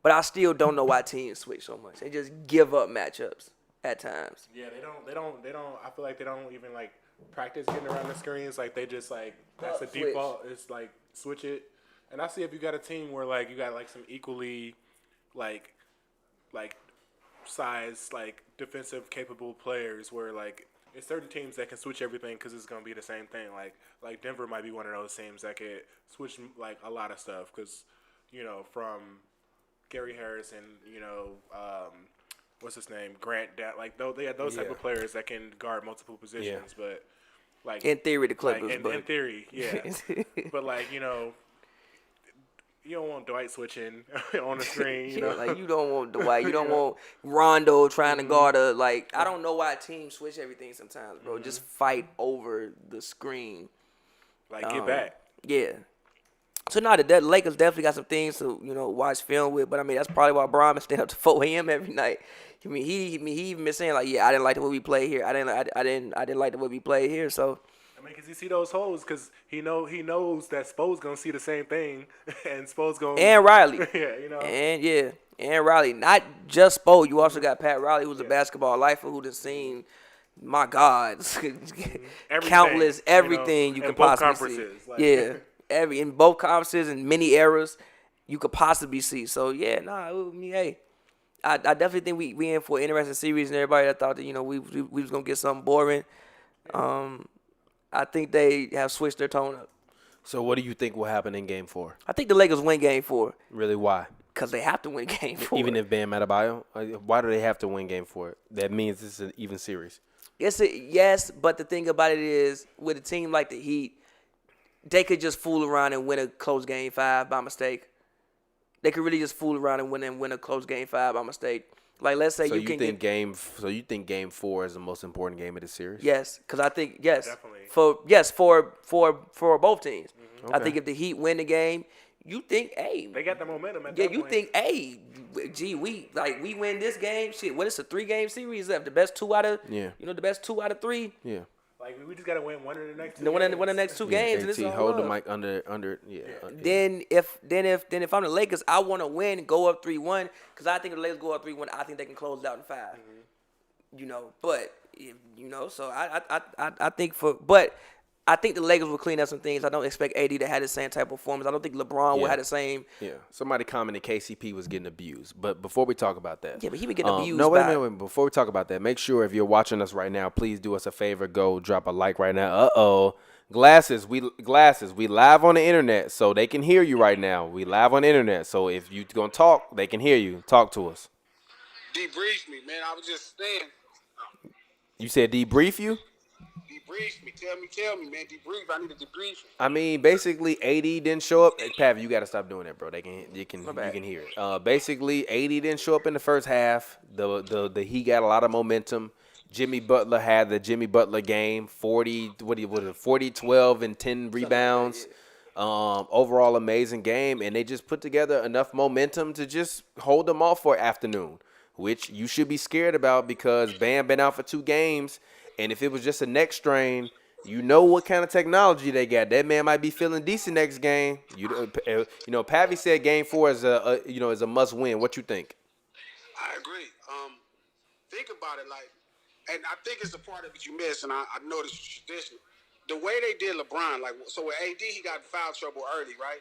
But I still don't know why teams switch so much. They just give up matchups at times. yeah, they don't. I feel like they don't even like practice getting around the screens. Like they just like that's the Switch. default. It's like switch it. And I see if you got a team where like you got like some equally like size like defensive capable players where like it's certain teams that can switch everything because it's gonna be the same thing. Like Denver might be one of those teams that could switch like a lot of stuff because from Gary Harris and what's his name, Grant. Like they had those type of players that can guard multiple positions, but like In theory, the Clippers. like, but in theory, yeah. But like you don't want Dwight switching on the screen. like you don't want Dwight. You don't want Rondo trying to guard a I don't know why teams switch everything sometimes, bro. Just fight over the screen. like get back. Yeah. So now the Lakers definitely got some things to watch film with, but I mean that's probably why Brian been staying up to 4 a.m. every night. I mean he even been saying like, yeah, I didn't like the way we play here. I didn't like the way we played here. So I mean, because you see those holes, because he knows that Spo's gonna see the same thing, and Spo's gonna and Riley. yeah, And Riley. Not just Spo. You also got Pat Riley, who's a basketball lifer who done seen, my God, countless everything you in could both possibly see. conferences, like- Yeah, in both conferences and many eras you could possibly see. So yeah, hey, I definitely think we in for an interesting series, and everybody that thought that we was gonna get something boring. I think they have switched their tone up. So what do you think will happen in Game 4? I think the Lakers win Game 4 Really, why? because they have to win Game 4. Even if Bam Adebayo? Why do they have to win Game 4? That means this is an even series. Yes, but the thing about it is, with a team like the Heat, they could just fool around and win a close Game 5 by mistake. They could really just fool around and win a close Game 5 by mistake. Like, let's say So you think get Game 4 is the most important game of the series? yes, because I think Definitely. for both teams. I Okay. think if the Heat win the game, you think, hey, they got the momentum at yeah, that you point. think, hey, gee, we win this game. Shit, what is a 3-game series left? The best 2 out of the best 2 out of 3. Yeah. Like we just gotta win one of the next two. One of games. the next 2 games, and it's AT, all hold the love. mic under. Yeah. Then if I'm the Lakers, I want to win and go up 3-1 because I think if the Lakers go up 3-1, I think they can close it out in 5. But so I think the Lakers will clean up some things. I don't expect AD to have the same type of performance. I don't think LeBron will have the same. Yeah. Somebody commented KCP was getting abused. But before we talk about that. Yeah, but he been getting abused. No, wait a minute. Before we talk about that, make sure if you're watching us right now, please do us a favor. Go drop a like right now. Uh-oh. Glasses. We live on the internet, so they can hear you right now. We live on the internet, so if you going to talk, they can hear you. Talk to us. Debrief me, man. I was just saying. You said debrief you? Debrief me. Tell me, man. Debrief. I need a debrief. I mean, basically, AD didn't show up. Hey, Pav, you got to stop doing that, bro. You can hear it. Basically, AD didn't show up in the first half. The Heat got a lot of momentum. Jimmy Butler had the Jimmy Butler game, 40, 12, and 10 rebounds. Overall, amazing game, and they just put together enough momentum to just hold them off for an afternoon. which you should be scared about because Bam been out for 2 games, and if it was just a neck strain, you know what kind of technology they got. That man might be feeling decent next game. Pavi said Game 4 is a must win. What you think? I agree. Think about it, and I think it's a part of it you miss, and I know this is traditional. The way they did LeBron, so with AD, he got in foul trouble early, right?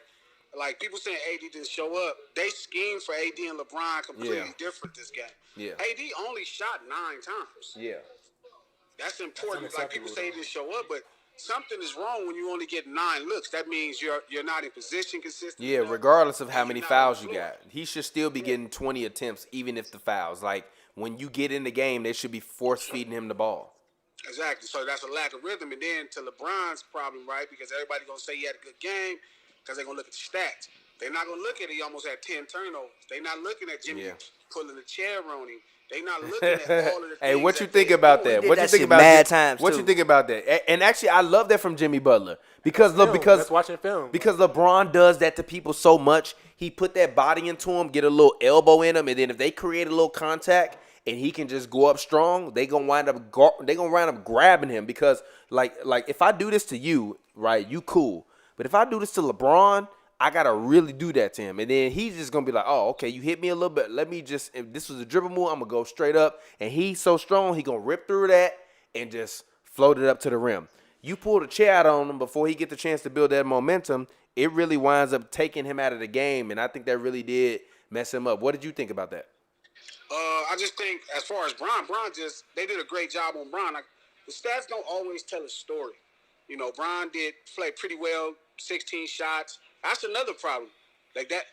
Like, people saying AD didn't show up. They schemed for AD and LeBron completely different this game. Yeah. AD only shot 9 times. Yeah. That's important. Like, people say he didn't show up, but something is wrong when you only get 9 looks. That means you're not in position consistently. Yeah, regardless of how many fouls you got. He should still be getting 20 attempts, even if the fouls. Like, when you get in the game, they should be force-feeding him the ball. Exactly. So that's a lack of rhythm. And then to LeBron's problem, right, because everybody's going to say he had a good game because they're going to look at the stats. They're not going to look at it. He almost had 10 turnovers. They're not looking at Jimmy pulling the chair on him. They're not looking at all of the Hey, things what you think about that? What you think about that? What you think about that? And actually, I love that from Jimmy Butler because That's watching film. Because LeBron does that to people so much. He put that body into him, get a little elbow in him, and then if they create a little contact and he can just go up strong, they gonna wind up grabbing him because like if I do this to you, right, you cool, but if I do this to LeBron, I gotta really do that to him, and then he's just gonna be like, oh, okay, you hit me a little bit. Let me just, if this was a dribble move, I'm gonna go straight up, and he's so strong, he gonna rip through that and just float it up to the rim. You pull the chair out on him before he get the chance to build that momentum, it really winds up taking him out of the game, and I think that really did mess him up. What did you think about that? I just think as far as Bron they did a great job on Bron. Like, the stats don't always tell a story. You know, Bron did play pretty well, 16 shots. That's another problem. Like that,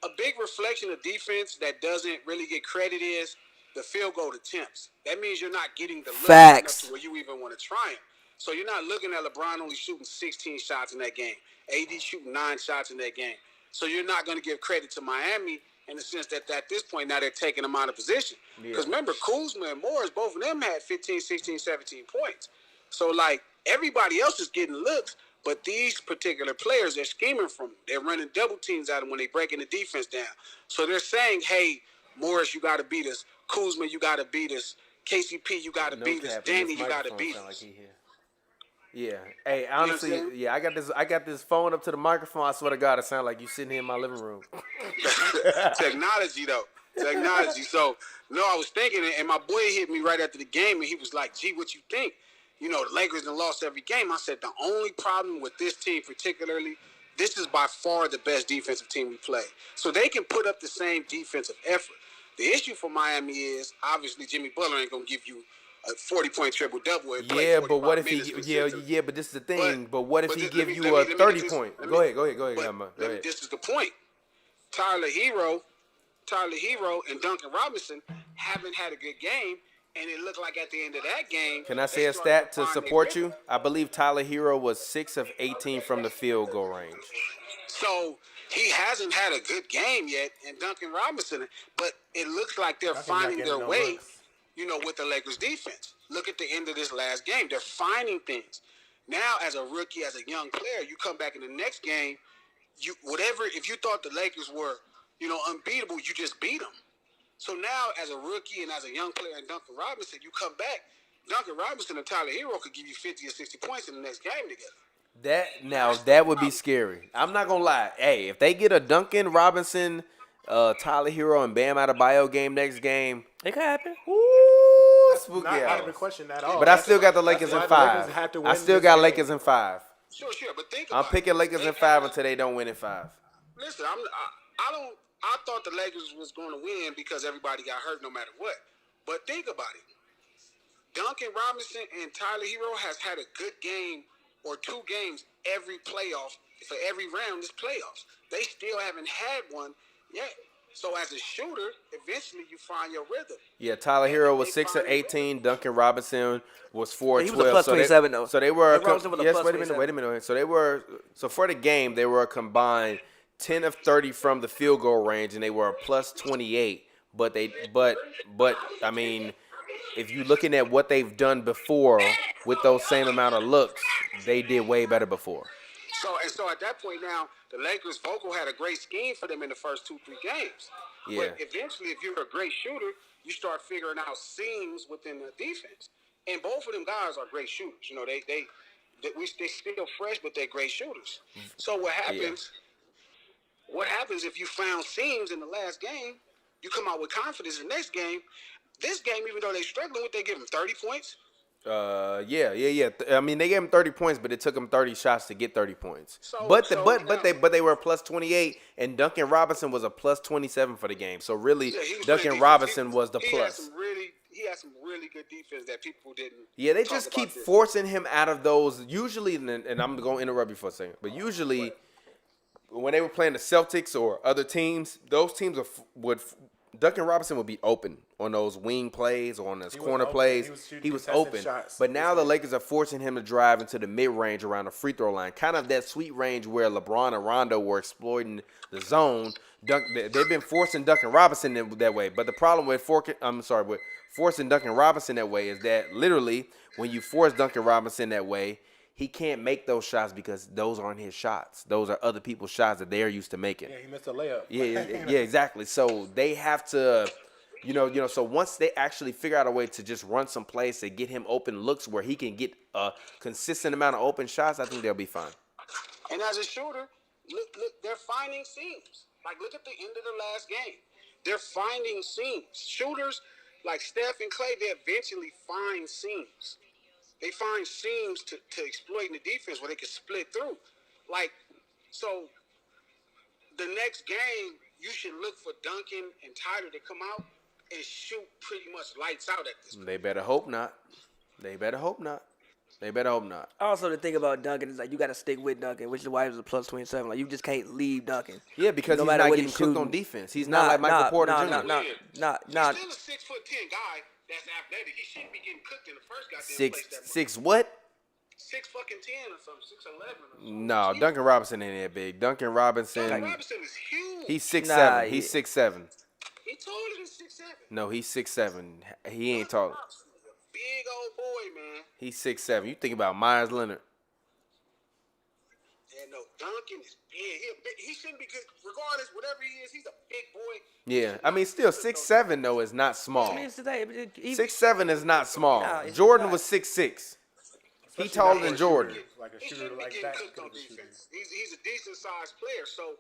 a big reflection of defense that doesn't really get credit is the field goal attempts. That means you're not getting the look enough to where you even want to try him. So you're not looking at LeBron only shooting 16 shots in that game. AD shooting 9 shots in that game. So you're not going to give credit to Miami in the sense that at this point now they're taking them out of position. Because remember, Kuzma and Morris, both of them had 15, 16, 17 points. So, like, everybody else is getting looks, but these particular players, they're scheming from them. They're running double teams at them when they're breaking the defense down. So they're saying, hey, Morris, you got to beat us. Kuzma, you got to beat us. KCP, you got to beat us. Danny, you got to beat us. Yeah. Hey, honestly, I got this phone up to the microphone. I swear to God, it sounds like you sitting here in my living room. Technology, though. Technology. So, no, I was thinking, and my boy hit me right after the game, and he was like, gee, what you think? You know, the Lakers done lost every game. I said, the only problem with this team particularly, this is by far the best defensive team we play. So they can put up the same defensive effort. The issue for Miami is, obviously, Jimmy Butler ain't going to give you a 40-point triple-double. Yeah, but what if he? Yeah, but this is the thing. But what if he give you a 30-point? Go ahead. This is the point. Tyler Hero, and Duncan Robinson haven't had a good game, and it looked like at the end of that game. Can I say a stat to support you? I believe Tyler Hero was 6 of 18 from the field goal range. So he hasn't had a good game yet, and Duncan Robinson, but it looks like they're finding their way. You know, with the Lakers defense. Look at the end of this last game. They're finding things. Now, as a rookie, as a young player, you come back in the next game, if you thought the Lakers were, unbeatable, you just beat them. So now, as a rookie and as a young player in Duncan Robinson, you come back, Duncan Robinson and Tyler Hero could give you 50 or 60 points in the next game together. That would be scary. I'm not gonna lie. Hey, if they get a Duncan Robinson, Tyler Hero, and Bam Adebayo game next game, it could happen. Spooky not out of the question at all. But I still got the Lakers in 5. I still got Lakers in 5. Sure. But think about it. I'm picking Lakers in 5 until they don't win in 5. Listen, I thought the Lakers was going to win because everybody got hurt no matter what. But think about it. Duncan Robinson and Tyler Hero has had a good game or 2 games every playoff for every round this playoffs. They still haven't had one yet. So as a shooter, eventually you find your rhythm. Yeah, Tyler Hero was 6 of 18. Duncan Robinson was 4 of 12. He was a plus 27 though. So they were. Wait a minute. So they were. So for the game, they were a combined 10 of 30 from the field goal range, and they were a plus 28. But I mean, if you're looking at what they've done before with those same amount of looks, they did way better before. So at that point now, the Lakers vocal had a great scheme for them in the first 2-3 games. Yeah. But eventually, if you're a great shooter, you start figuring out seams within the defense. And both of them guys are great shooters. You know, they still fresh, but they're great shooters. So what happens? Yeah. What happens if you found seams in the last game? You come out with confidence in the next game. This game, even though they're struggling with, they give them 30 points. Yeah. I mean, they gave him 30 points, but it took him 30 shots to get 30 points. But they were a plus 28, and Duncan Robinson was a plus 27 for the game. So really, yeah, Duncan Robinson was the plus. He had some really good defense that people didn't. Yeah, they just keep forcing him out of those. Usually, and I'm going to interrupt you for a second, but usually when they were playing the Celtics or other teams, those teams Duncan Robinson would be open on those wing plays or on those corner plays. He was open. Shots. But now the Lakers are forcing him to drive into the mid-range around the free throw line, kind of that sweet range where LeBron and Rondo were exploiting the zone. They've been forcing Duncan Robinson that way. But the problem with forcing Duncan Robinson that way is that literally when you force Duncan Robinson that way, he can't make those shots because those aren't his shots. Those are other people's shots that they're used to making. Yeah, he missed a layup. Yeah, exactly. So they have to, so once they actually figure out a way to just run some plays to get him open looks where he can get a consistent amount of open shots, I think they'll be fine. And as a shooter, look, they're finding seams. Like, look at the end of the last game. They're finding seams. Shooters like Steph and Clay, they eventually find seams. They find seams to exploit in the defense where they can split through. Like, so the next game, you should look for Duncan and Tyler to come out and shoot pretty much lights out at this point. They better hope not. Also, the thing about Duncan is like you got to stick with Duncan, which is why he was a plus 27. Like you just can't leave Duncan. Yeah, because no he's matter not what getting he's cooked shooting. on defense. He's not like Michael Porter Jr. He's still a 6'10" guy that's athletic. He shouldn't be getting cooked in the first goddamn place. Six what? 6'10" or something, 6'11" or something. No, Duncan Robinson ain't that big. Duncan Robinson is huge. he's 6'7". He's 6'7". He taller than 6'7". No, he's 6'7". He ain't tall. Big old boy, man. He's 6'7". You think about Meyers Leonard. Yeah, no, Duncan is big. He shouldn't be good. Regardless, whatever he is, he's a big boy. Yeah, I mean, still 6'7" though is not small. I mean, it's today, but 6'7" is not small. Nah, it's Jordan not. was 6'6". He taller than Jordan. Like a He shooter shouldn't be like getting that. cooked on defense. He's a decent sized player. So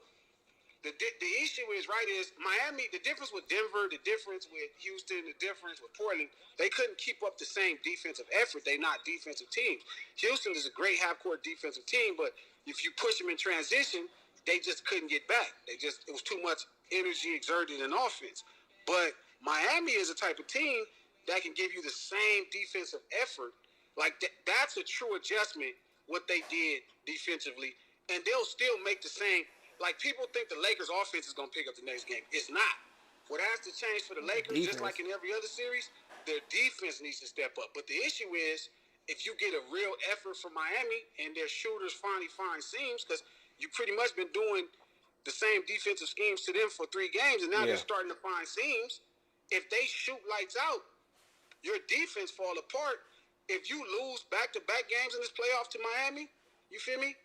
the issue is Miami. The difference with Denver, the difference with Houston, the difference with Portland. They couldn't keep up the same defensive effort. They're not defensive teams. Houston is a great half court defensive team, but if you push them in transition, they just couldn't get back. It was too much energy exerted in offense. But Miami is a type of team that can give you the same defensive effort. Like, that's a true adjustment, what they did defensively. And they'll still make the same. Like, people think the Lakers' offense is going to pick up the next game. It's not. What has to change for the Lakers, just like in every other series, their defense needs to step up. But the issue is, if you get a real effort from Miami and their shooters finally find seams, because you pretty much been doing the same defensive schemes to them for 3 games, and now they're starting to find seams. If they shoot lights out, your defense fall apart. If you lose back-to-back games in this playoff to Miami, you feel me?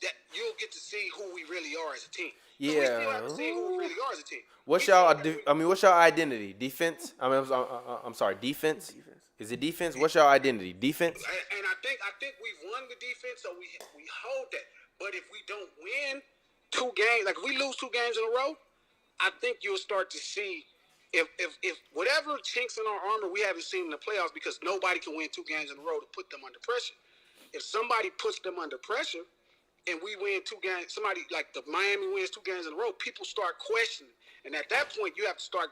That you'll get to see who we really are as a team. Yeah. We still have to see who we really are as a team. What's y'all identity? Defense? I'm sorry, defense? Is it defense? What's y'all identity? Defense? And I think we've won the defense, so we hold that. But if we don't win 2 games, like if we lose 2 games in a row, I think you'll start to see if whatever chinks in our armor we haven't seen in the playoffs, because nobody can win 2 games in a row to put them under pressure. If somebody puts them under pressure and we win 2 games, somebody like the Miami wins 2 games in a row, people start questioning. And at that point, you have to start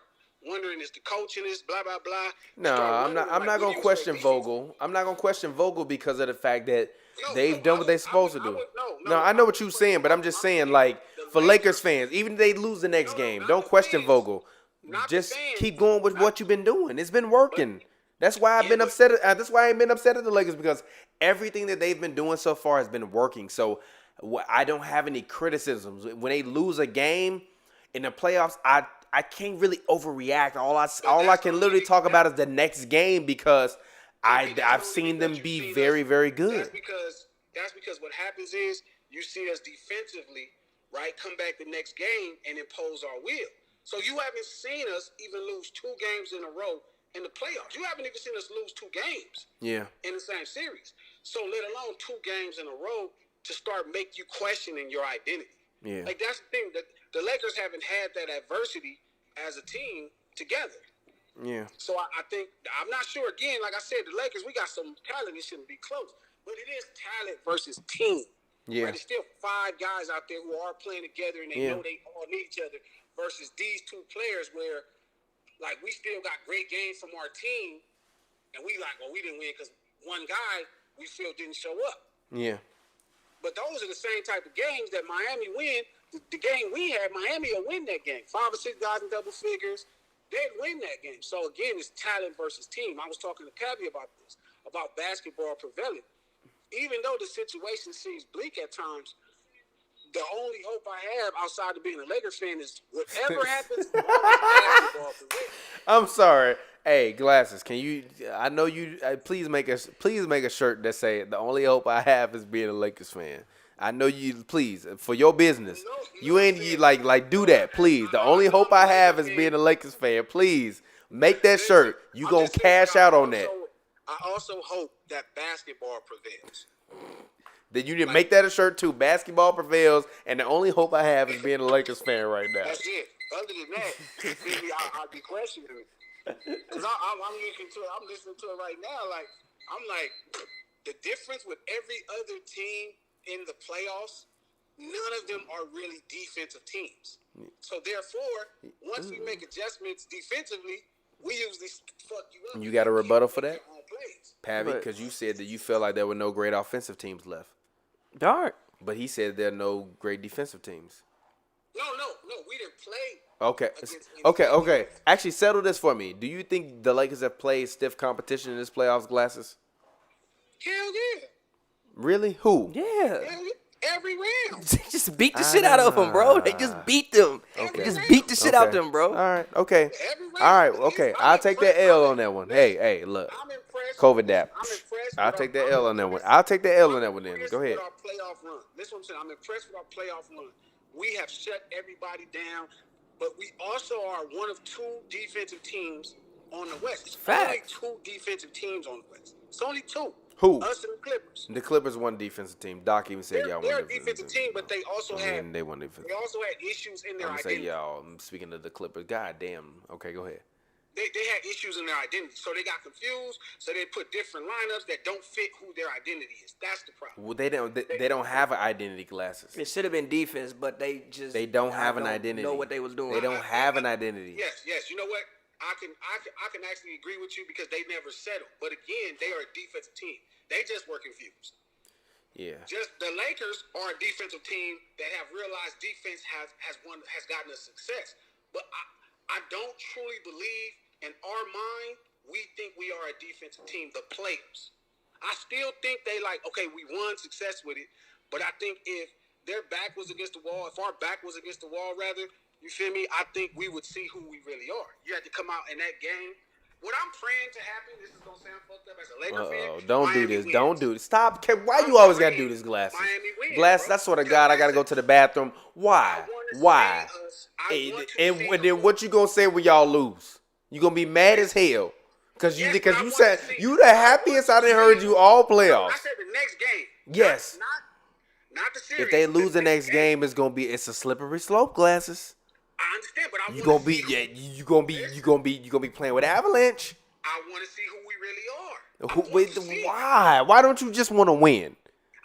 wondering, is the coaching this, blah, blah, blah. No, I'm not going to question Vogel. I'm not going to question Vogel because of the fact that they've done what they're supposed to do. No, I know what you're saying, but I'm just saying, like, for Lakers fans, even if they lose the next game, don't question Vogel. Just keep going with what you've been doing. It's been working. That's why I've been upset. That's why I ain't been upset at the Lakers, because everything that they've been doing so far has been working. So I don't have any criticisms. When they lose a game in the playoffs, I can't really overreact. All I can literally talk about is the next game, because I've seen them be very, very good. That's because what happens is you see us defensively, right, come back the next game and impose our will. So you haven't seen us even lose 2 games in a row in the playoffs. You haven't even seen us lose 2 games in the same series. So let alone 2 games in a row to start make you questioning your identity. Yeah. Like that's the thing. That the Lakers haven't had that adversity as a team together. Yeah. So I think I'm not sure. Again, like I said, the Lakers, we got some talent. It shouldn't be close, but it is talent versus team. Yeah. Right? There's still 5 guys out there who are playing together and they know they all need each other. Versus these 2 players where, like, we still got great games from our team, and we like, well, we didn't win because one guy we feel didn't show up. Yeah. But those are the same type of games that Miami win. The game we had, Miami will win that game. 5 or 6 guys in double figures, they'd win that game. So, again, it's talent versus team. I was talking to Cabby about this, about basketball prevailing. Even though the situation seems bleak at times, the only hope I have outside of being a Lakers fan is whatever happens, basketball prevailing. I'm sorry. Hey, Glasses, can you? I know you. Please make a shirt that say the only hope I have is being a Lakers fan. I know you. Please, for your business, you ain't like do that. Please, the only hope I have is being a Lakers fan. Please make that shirt. You gonna cash out on that. I also hope that basketball prevails. Then you didn't make that a shirt too. Basketball prevails, and the only hope I have is being a Lakers fan right now. That's it. Other than that, maybe I'll be questioning it. Because I'm listening to it right now. Like, I'm like, the difference with every other team in the playoffs, none of them are really defensive teams. So therefore, once we make adjustments defensively, we usually fuck you up. You got a rebuttal for that, Pavy? But- Because you said that you felt like there were no great offensive teams left, Dark. but he said there are no great defensive teams. No, we didn't play. Okay. Actually, settle this for me. Do you think the Lakers have played stiff competition in this playoffs, Glasses? Hell yeah. Really? Who? Yeah. Hell yeah. Every round. They just beat the shit out of them, bro. They just beat them. They just beat the shit out of them, bro. All right. Okay. Every round. All right. Okay. I'll take that L on that one. Listen, Hey, look. I'm impressed. COVID dap. I'm impressed. I'll take that L on that one. I'll take the L on that one then. Go ahead. With our playoff run. Listen what I'm saying. I'm impressed with our playoff run. We have shut everybody down, but we also are one of 2 defensive teams on the West. It's only 2 defensive teams on the West. It's only 2. Who? Us and the Clippers. The Clippers won defensive team. Doc even said y'all They're won a defensive team, but they also had they won defensive. they also had issues in their I'm gonna say identity. y'all. I'm speaking of the Clippers. God damn. Okay, go ahead. They had issues in their identity, so they got confused. So they put different lineups that don't fit who their identity is. That's the problem. Well, they don't have an identity, Glasses. It should have been defense, but they don't have an identity. Know what they was doing. They don't have an identity. Yes. You know what? I can actually agree with you because they never settled. But again, they are a defensive team. They just were confused. Yeah. Just the Lakers are a defensive team that have realized defense has gotten us success. But I don't truly believe in our mind we think we are a defensive team. The players, I still think they okay. We won success with it, but I think if their back was against the wall, if our back was against the wall, rather, you feel me? I think we would see who we really are. You had to come out in that game. What I'm praying to happen, this is gonna sound fucked up as a Laker fan. Don't Miami do this. wins. Don't do this. Stop. Why you always gotta do this, Glasses? Miami wins, Glasses, bro. I swear to God, I gotta go to the bathroom. Why? Why? And then what you gonna say when y'all lose? You gonna be mad as hell because you said you the happiest I done heard you all playoffs. I said the next game. Yes. Not the series. If they lose the next game, it's a slippery slope, Glasses. I understand, but I You want gonna to see you gonna be playing with Avalanche. I want to see who we really are. Why don't you just want to win?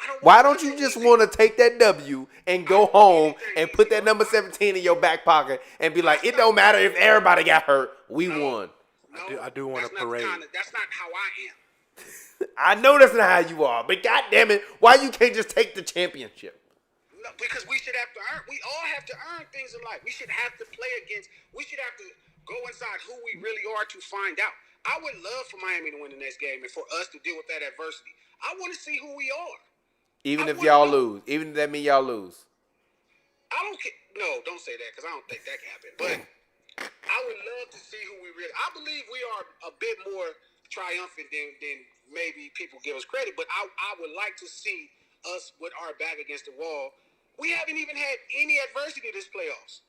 I don't Why wanna don't win you just anything. want to take that W and go home and put that number 17 in your back pocket and be like, it don't matter if everybody got hurt, we won. No, I do want that's a not the parade. that's not how I am. I know that's not how you are, but God damn it, why you can't just take the championship? No, because we should have to earn. We all have to earn things in life. We should have to play against. We should have to go inside who we really are to find out. I would love for Miami to win the next game and for us to deal with that adversity. I want to see who we are. Even I if wanna y'all know. lose, even if that mean y'all lose. I don't care. No, don't say that because I don't think that can happen. But I would love to see who we really. I believe we are a bit more triumphant than maybe people give us credit. But I would like to see us with our back against the wall. We haven't even had any adversity this playoffs.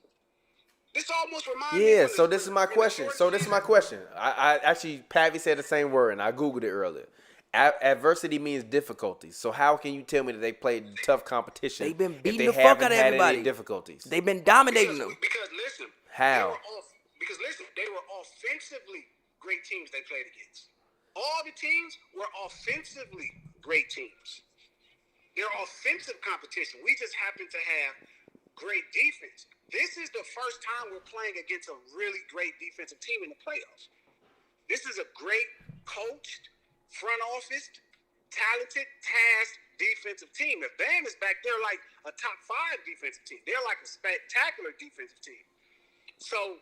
This almost reminds me. Yeah, when so the- this is my when the question. Jordan So this is season- my question. I actually, Pavi said the same word, and I Googled it earlier. Adversity means difficulties. So how can you tell me that they played tough competition They've been if beating they the fuck haven't out of had any everybody. difficulties? They've been dominating them. Because listen, How? they were offensively great teams they played against. All the teams were offensively great teams. They're offensive competition. We just happen to have great defense. This is the first time we're playing against a really great defensive team in the playoffs. This is a great coached, front office, talented, tasked defensive team. If Bam is back, they're like a top 5 defensive team. They're like a spectacular defensive team. So,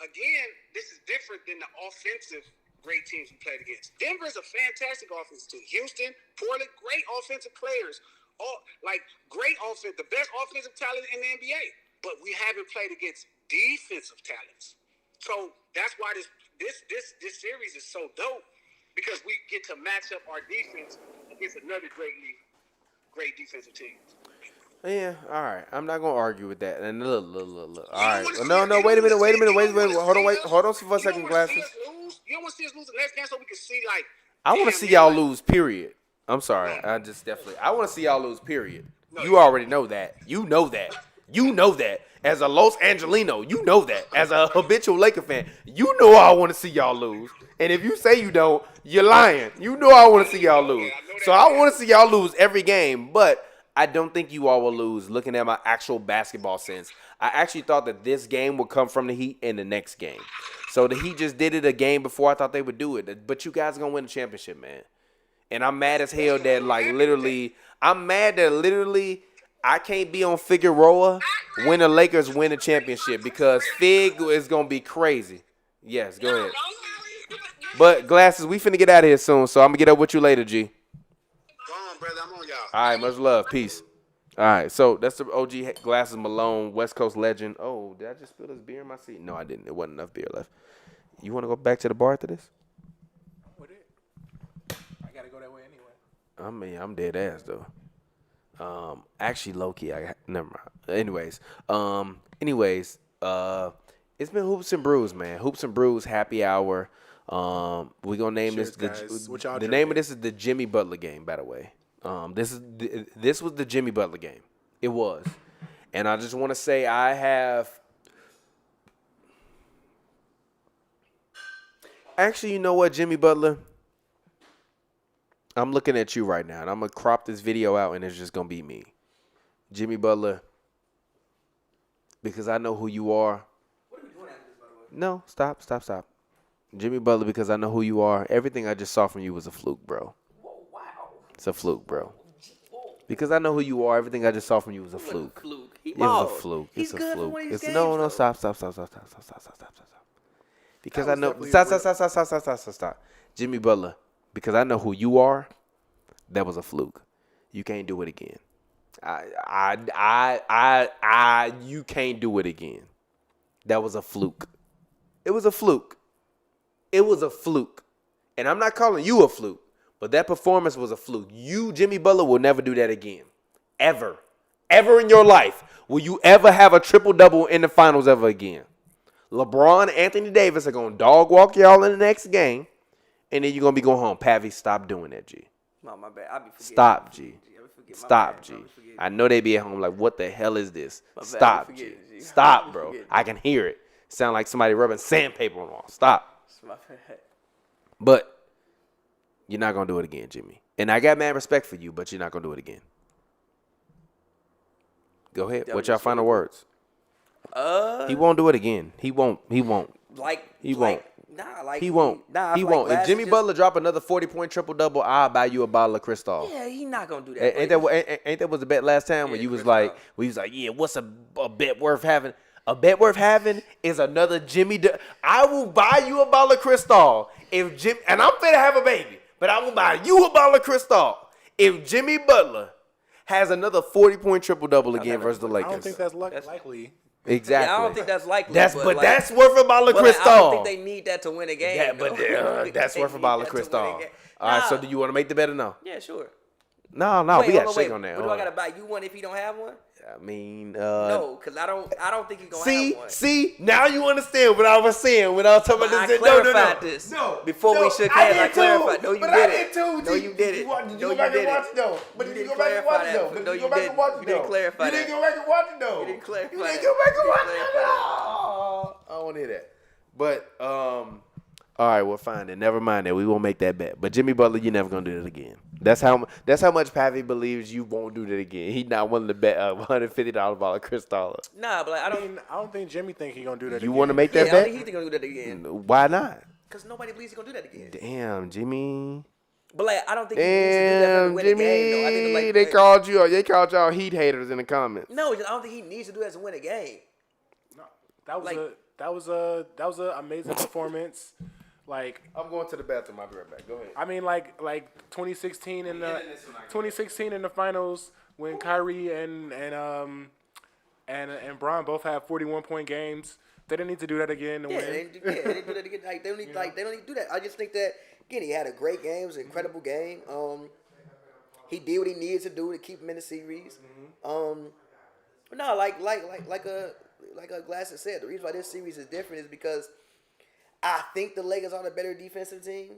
again, this is different than the offensive great teams we played against. Denver's a fantastic offensive team. Houston, Portland, great offensive players. All like great offense, the best offensive talent in the NBA. But we haven't played against defensive talents. So that's why this series is so dope, because we get to match up our defense against another great defensive team. Yeah, all right. I'm not gonna argue with that. And look. All right. wanna Well, no. see- Wait a minute. you Wait. don't wanna Hold on for a see us- second, you don't wanna see Glasses. us lose? You don't want to see us lose the next game so we can see like. I want to damn, see man, y'all like- lose. Period. I'm sorry. I want to see y'all lose. Period. No, You already know that. You know that. You know that. As a Los Angelino, you know that. As a habitual Laker fan, you know I want to see y'all lose. And if you say you don't, you're lying. You know I want to see y'all lose. So I want to see y'all lose every game, but I don't think you all will lose looking at my actual basketball sense. I actually thought that this game would come from the Heat in the next game. So the Heat just did it a game before I thought they would do it. But you guys are going to win the championship, man. And I'm mad as hell that literally I can't be on Figueroa when the Lakers win the championship because Fig is going to be crazy. Yes, go ahead. But, Glasses, we finna get out of here soon, so I'm going to get up with you later, G. Go on, brother. I'm on y'all. All right, much love. Peace. All right, so that's the OG Glasses Malone, West Coast legend. Oh, did I just spill this beer in my seat? No, I didn't. There wasn't enough beer left. You want to go back to the bar after this? With it. I gotta go that way anyway. I mean, I'm dead ass though. Actually, low key, never mind. Anyways, it's been Hoops and Brews, man. Hoops and Brews happy hour. We gonna name Cheers, this guys. What y'all the name of drinking? this is the Jimmy Butler game. By the way, this was the Jimmy Butler game. It was, and I just want to say I have. Actually, you know what, Jimmy Butler? I'm looking at you right now, and I'm going to crop this video out, and it's just going to be me. Jimmy Butler, because I know who you are. What are we doing after this, by the way? No, stop. Jimmy Butler, because I know who you are. Everything I just saw from you was a fluke, bro. Whoa, wow. It's a fluke, bro. Whoa. Because I know who you are. Everything I just saw from you was a fluke. He It was balled. a fluke. He's It's a good fluke. for one of these It's games, no, though. stop. Because I That was know definitely stop. Jimmy Butler, because I know who you are. That was a fluke. You can't do it again. You can't do it again. That was a fluke. It was a fluke. It was a fluke. And I'm not calling you a fluke, but that performance was a fluke. You, Jimmy Butler, will never do that again. Ever. Ever in your life will you ever have a triple-double in the finals ever again. LeBron and Anthony Davis are going to dog walk y'all in the next game, and then you're going to be going home. Pavi, stop doing that, G. No, my bad. I be forgetting. Stop, G. I be forgetting. My Stop, bad, G. I be forgetting. I know they be at home like, what the hell is this? My bad, Stop, I be G. forgetting, G. I Stop, be bro. forgetting. I can hear it. Sound like somebody rubbing sandpaper on the wall. Stop. It's my bad. But you're not going to do it again, Jimmy. And I got mad respect for you, but you're not going to do it again. Go ahead. That What's was your so final good. words? He won't do it again. He won't. He won't. He He won't. I He feel won't. like If Jimmy Glasses Butler drop another 40-point triple-double, I'll buy you a bottle of Cristal. Yeah, he not gonna do that. Ain't that was the bet last time when you was Cristal. like, yeah, what's a bet worth having? A bet worth having is another Jimmy. I will buy you a bottle of Cristal if Jim, and I'm finna have a baby, but I will buy you a bottle of Cristal if Jimmy Butler has another 40-point triple-double again versus the I Lakers. don't think that's likely. Exactly. Yeah, I don't think that's likely. That's but that's worth a bottle of but Cristal. I don't think they need that to win a game. Yeah, but though. that's They worth a need bottle of that to win a Cristal. game. All right, so Nah. do you want to make the bet or no? Yeah, sure. No, Wait, we got hold to shake on that. What do Hold I on. gotta buy you one if he don't have one? I mean, No, because I don't think he's gonna have one. See, now you understand what I was saying when I was talking But about I this. clarified this before we shook hands. I clarified. No, you But did I it. did too. No, you did it. Did you No, go back you and did watch it. it though? But You did you didn't go back and watch clarify it though? that. But No, did you you go back didn't. and watch it You though? didn't clarify You didn't that. go back and watch it though. You didn't clarify You didn't that. go back and You watch didn't it. clarify that. I don't want to hear that. But all right, well, fine then. Never mind that. We won't make that bet. But Jimmy Butler, you're never gonna do that again. That's how much Pappy believes you won't do that again. He's not willing to bet a $150 ball of Chris Dollar. Nah, but like, I I don't. mean, I don't think Jimmy think he gonna do that. You again. want to make Yeah, that I don't bet? think he's gonna do that again. Why not? Because nobody believes he's gonna do that again. Damn, Jimmy. But like, I don't think he needs to do that to Damn, win a game. Though. I think Jimmy. like, They called y'all heat haters in the comments. No, I don't think he needs to do that to win a game. No, that was like- an amazing performance. Like, I'm going to the bathroom. I'll be right back. Go ahead. I mean, like 2016 in the finals when Kyrie and Bron both had 41-point games. They didn't need to do that again to Yeah, win. they didn't do that again. Like, they don't need to do that. I just think that again, he had a great game. It was an incredible game. He did what he needed to do to keep him in the series. But no, like a Glass has said, the reason why this series is different is because I think the Lakers are the better defensive team,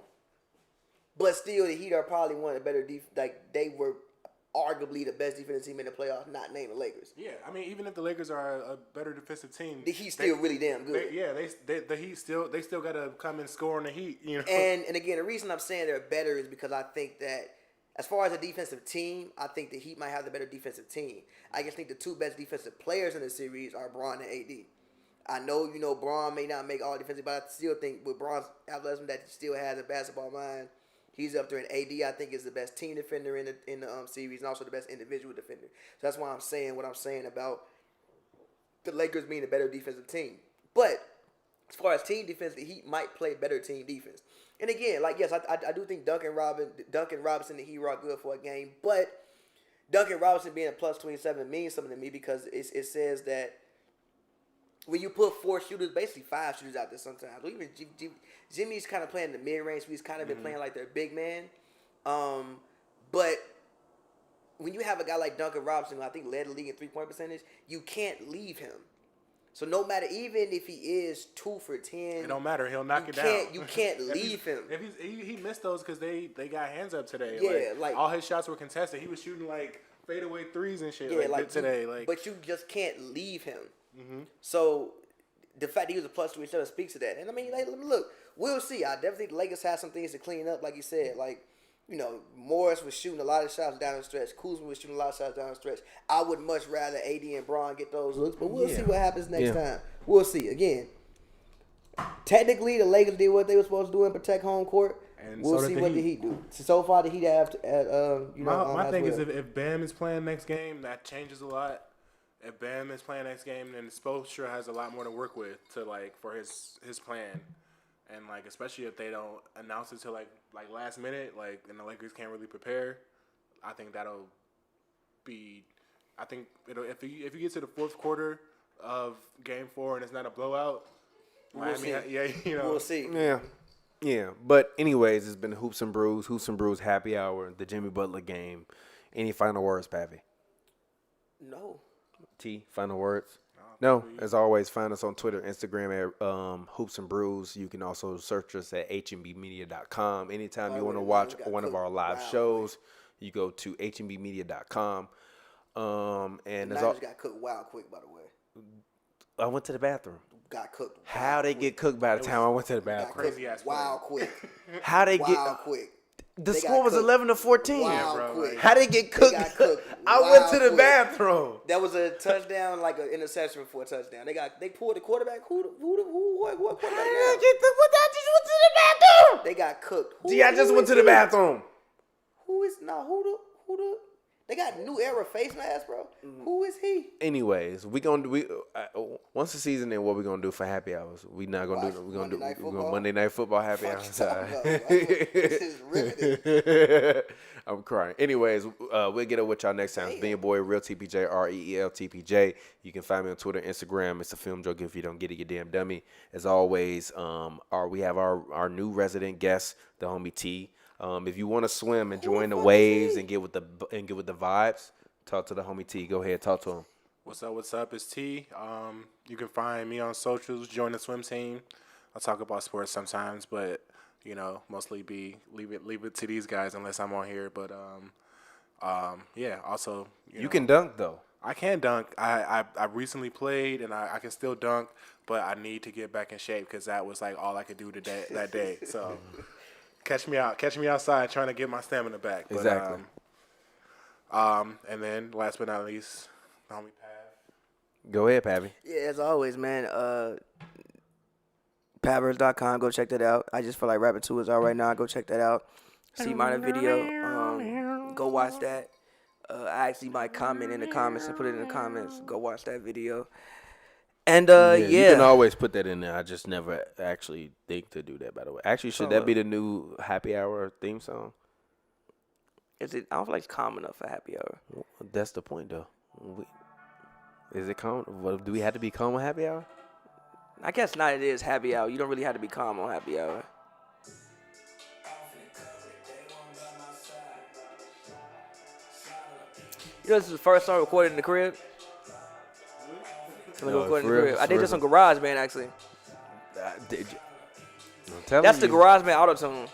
but still the Heat are probably one of the better like they were arguably the best defensive team in the playoffs, not named the Lakers. Yeah, I mean, even if the Lakers are a better defensive team, The Heat still really damn good. the Heat still got to come and score on the Heat. You know, And again, the reason I'm saying they're better is because I think that as far as a defensive team, I think the Heat might have the better defensive team. I just think the two best defensive players in the series are Bron and AD. I know, Bron may not make all defensive, but I still think with Bron's athleticism that he still has a basketball mind, he's up there. And AD, I think, is the best team defender in the series and also the best individual defender. So that's why I'm saying what I'm saying about the Lakers being a better defensive team. But as far as team defense, the Heat might play better team defense. And again, like, yes, I do think Duncan Robinson and the Heat are good for a game, but Duncan Robinson being a plus 27 means something to me because it says that when you put four shooters, basically five shooters out there sometimes. Even Jimmy's kind of playing the mid-range, so he's kind of been playing like their big man. But when you have a guy like Duncan Robinson, who I think led the league in three-point percentage, you can't leave him. So no matter, even if he is 2 for 10, it don't matter. He'll knock it down. You can't leave him. If he missed those because they got hands up today. Yeah, like all his shots were contested. He was shooting like fadeaway threes and shit. Yeah, today. But you just can't leave him. So the fact that he was a plus 27 speaks to that. And I mean, look, we'll see. I definitely think the Lakers have some things to clean up, like you said. Like, Morris was shooting a lot of shots down the stretch. Kuzma was shooting a lot of shots down the stretch. I would much rather AD and Bron get those looks, but we'll see what happens next time. We'll see. Again, technically, the Lakers did what they were supposed to do and protect home court. And we'll so see did what the the Heat do. So far, the Heat have, my thing is if Bam is playing next game, that changes a lot. If Bam is playing next game, then Spoelstra has a lot more to work with for his plan, and especially if they don't announce it till like last minute, and the Lakers can't really prepare. I think that'll be. I think if you get to the fourth quarter of Game 4 and it's not a blowout, we'll see. We'll see. Yeah. But anyways, it's been Hoops and Brews happy hour, the Jimmy Butler game. Any final words, Pappy? No. T, final words? No. As always, find us on Twitter, Instagram at Hoops and Brews. You can also search us at HNBmedia.com. Anytime you want to watch one of our live shows, you go to HNBmedia.com. And I just got cooked wild quick, by the way. I went to the bathroom. Got cooked. How they get cooked by the time I went to the bathroom? crazy ass wild quick. How they get? Wild quick. The score was 11-14. Wild quick. How they get cooked? They got cooked I went to wild the quick. bathroom. That was a touchdown, like an interception for a touchdown. They pulled the quarterback. What quarterback? How did I get the? What? I just went to the bathroom. They got cooked. I just went to the bathroom. Who the? They got new era face mask, bro. Who is he? Anyways, once the season ends, what we gonna do for happy hours? We not gonna do. We gonna do Monday Night Football happy hours. This is riveting. I'm crying. Anyways, we'll get up with y'all next time. It's been your boy, Real TPJ, REELTPJ. You can find me on Twitter, Instagram. It's a film joke. If you don't get it, you damn dummy. As always, we have our new resident guest, the homie T. If you want to swim and join the waves and get with the vibes, talk to the homie T. Go ahead, talk to him. What's up? What's up? It's T. You can find me on socials. Join the swim team. I talk about sports sometimes, but mostly leave it to these guys unless I'm on here. But yeah. Also, You can dunk though. I can dunk. I recently played and I can still dunk, but I need to get back in shape because that was like all I could do today that day. So catch me outside trying to get my stamina back. But, Exactly. And then last but not least, the homie Pav. Go ahead, Pappy. Yeah, as always, man. Pavers.com, go check that out. I just feel like rapping 2 is out right now. Go check that out. See my video. Go watch that. I actually might comment in the comments and put it in the comments. Go watch that video. And You can always put that in there. I just never actually think to do that, by the way. Actually, should that be the new happy hour theme song? Is it? I don't feel like it's calm enough for happy hour. Well, that's the point, though. Is it calm? Well, do we have to be calm on happy hour? I guess not. It is happy hour. You don't really have to be calm on happy hour. You know, this is the first song recorded in the crib. Recorded in the crib. I did this on GarageBand actually. Did you? I'm telling That's the you. GarageBand auto-tune.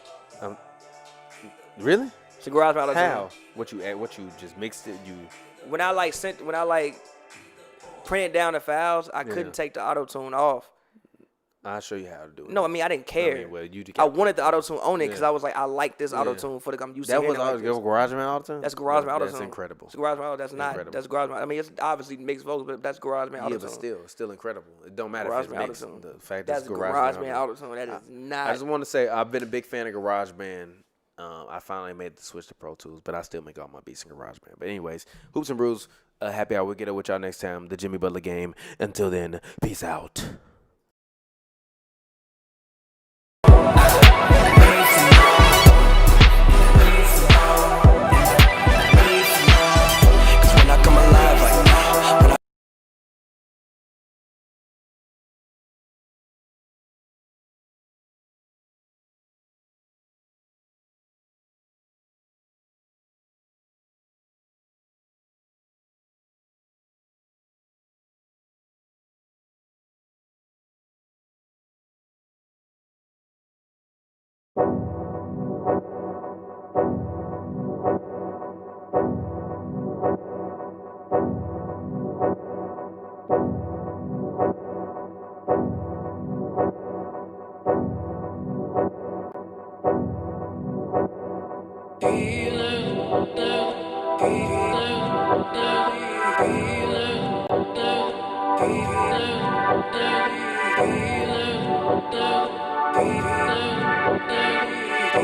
Really? It's the GarageBand auto-tune. How? What you just mixed it? When I printed down the files, I couldn't take the auto-tune off. I'll show you how to do it. No, I mean I didn't care. I wanted the auto-tune on it because Yeah. I was like, I like this auto-tune for the I'm used to hearing it like this. GarageBand auto-tune? That's GarageBand auto-tune. That's incredible. It's GarageBand auto. That's not. Incredible. That's GarageBand. I mean, it's obviously mixed vocals, but that's GarageBand auto-tune. Yeah, but still incredible. It don't matter if it's GarageBand mixed. auto-tune. The fact That's it's GarageBand auto-tune. That is not. I just want to say I've been a big fan of GarageBand. I finally made the switch to Pro Tools, but I still make all my beats in GarageBand. But anyways, Hoops and Brews, happy hour. We'll get it with y'all next time. The Jimmy Butler game. Until then, peace out. Feeling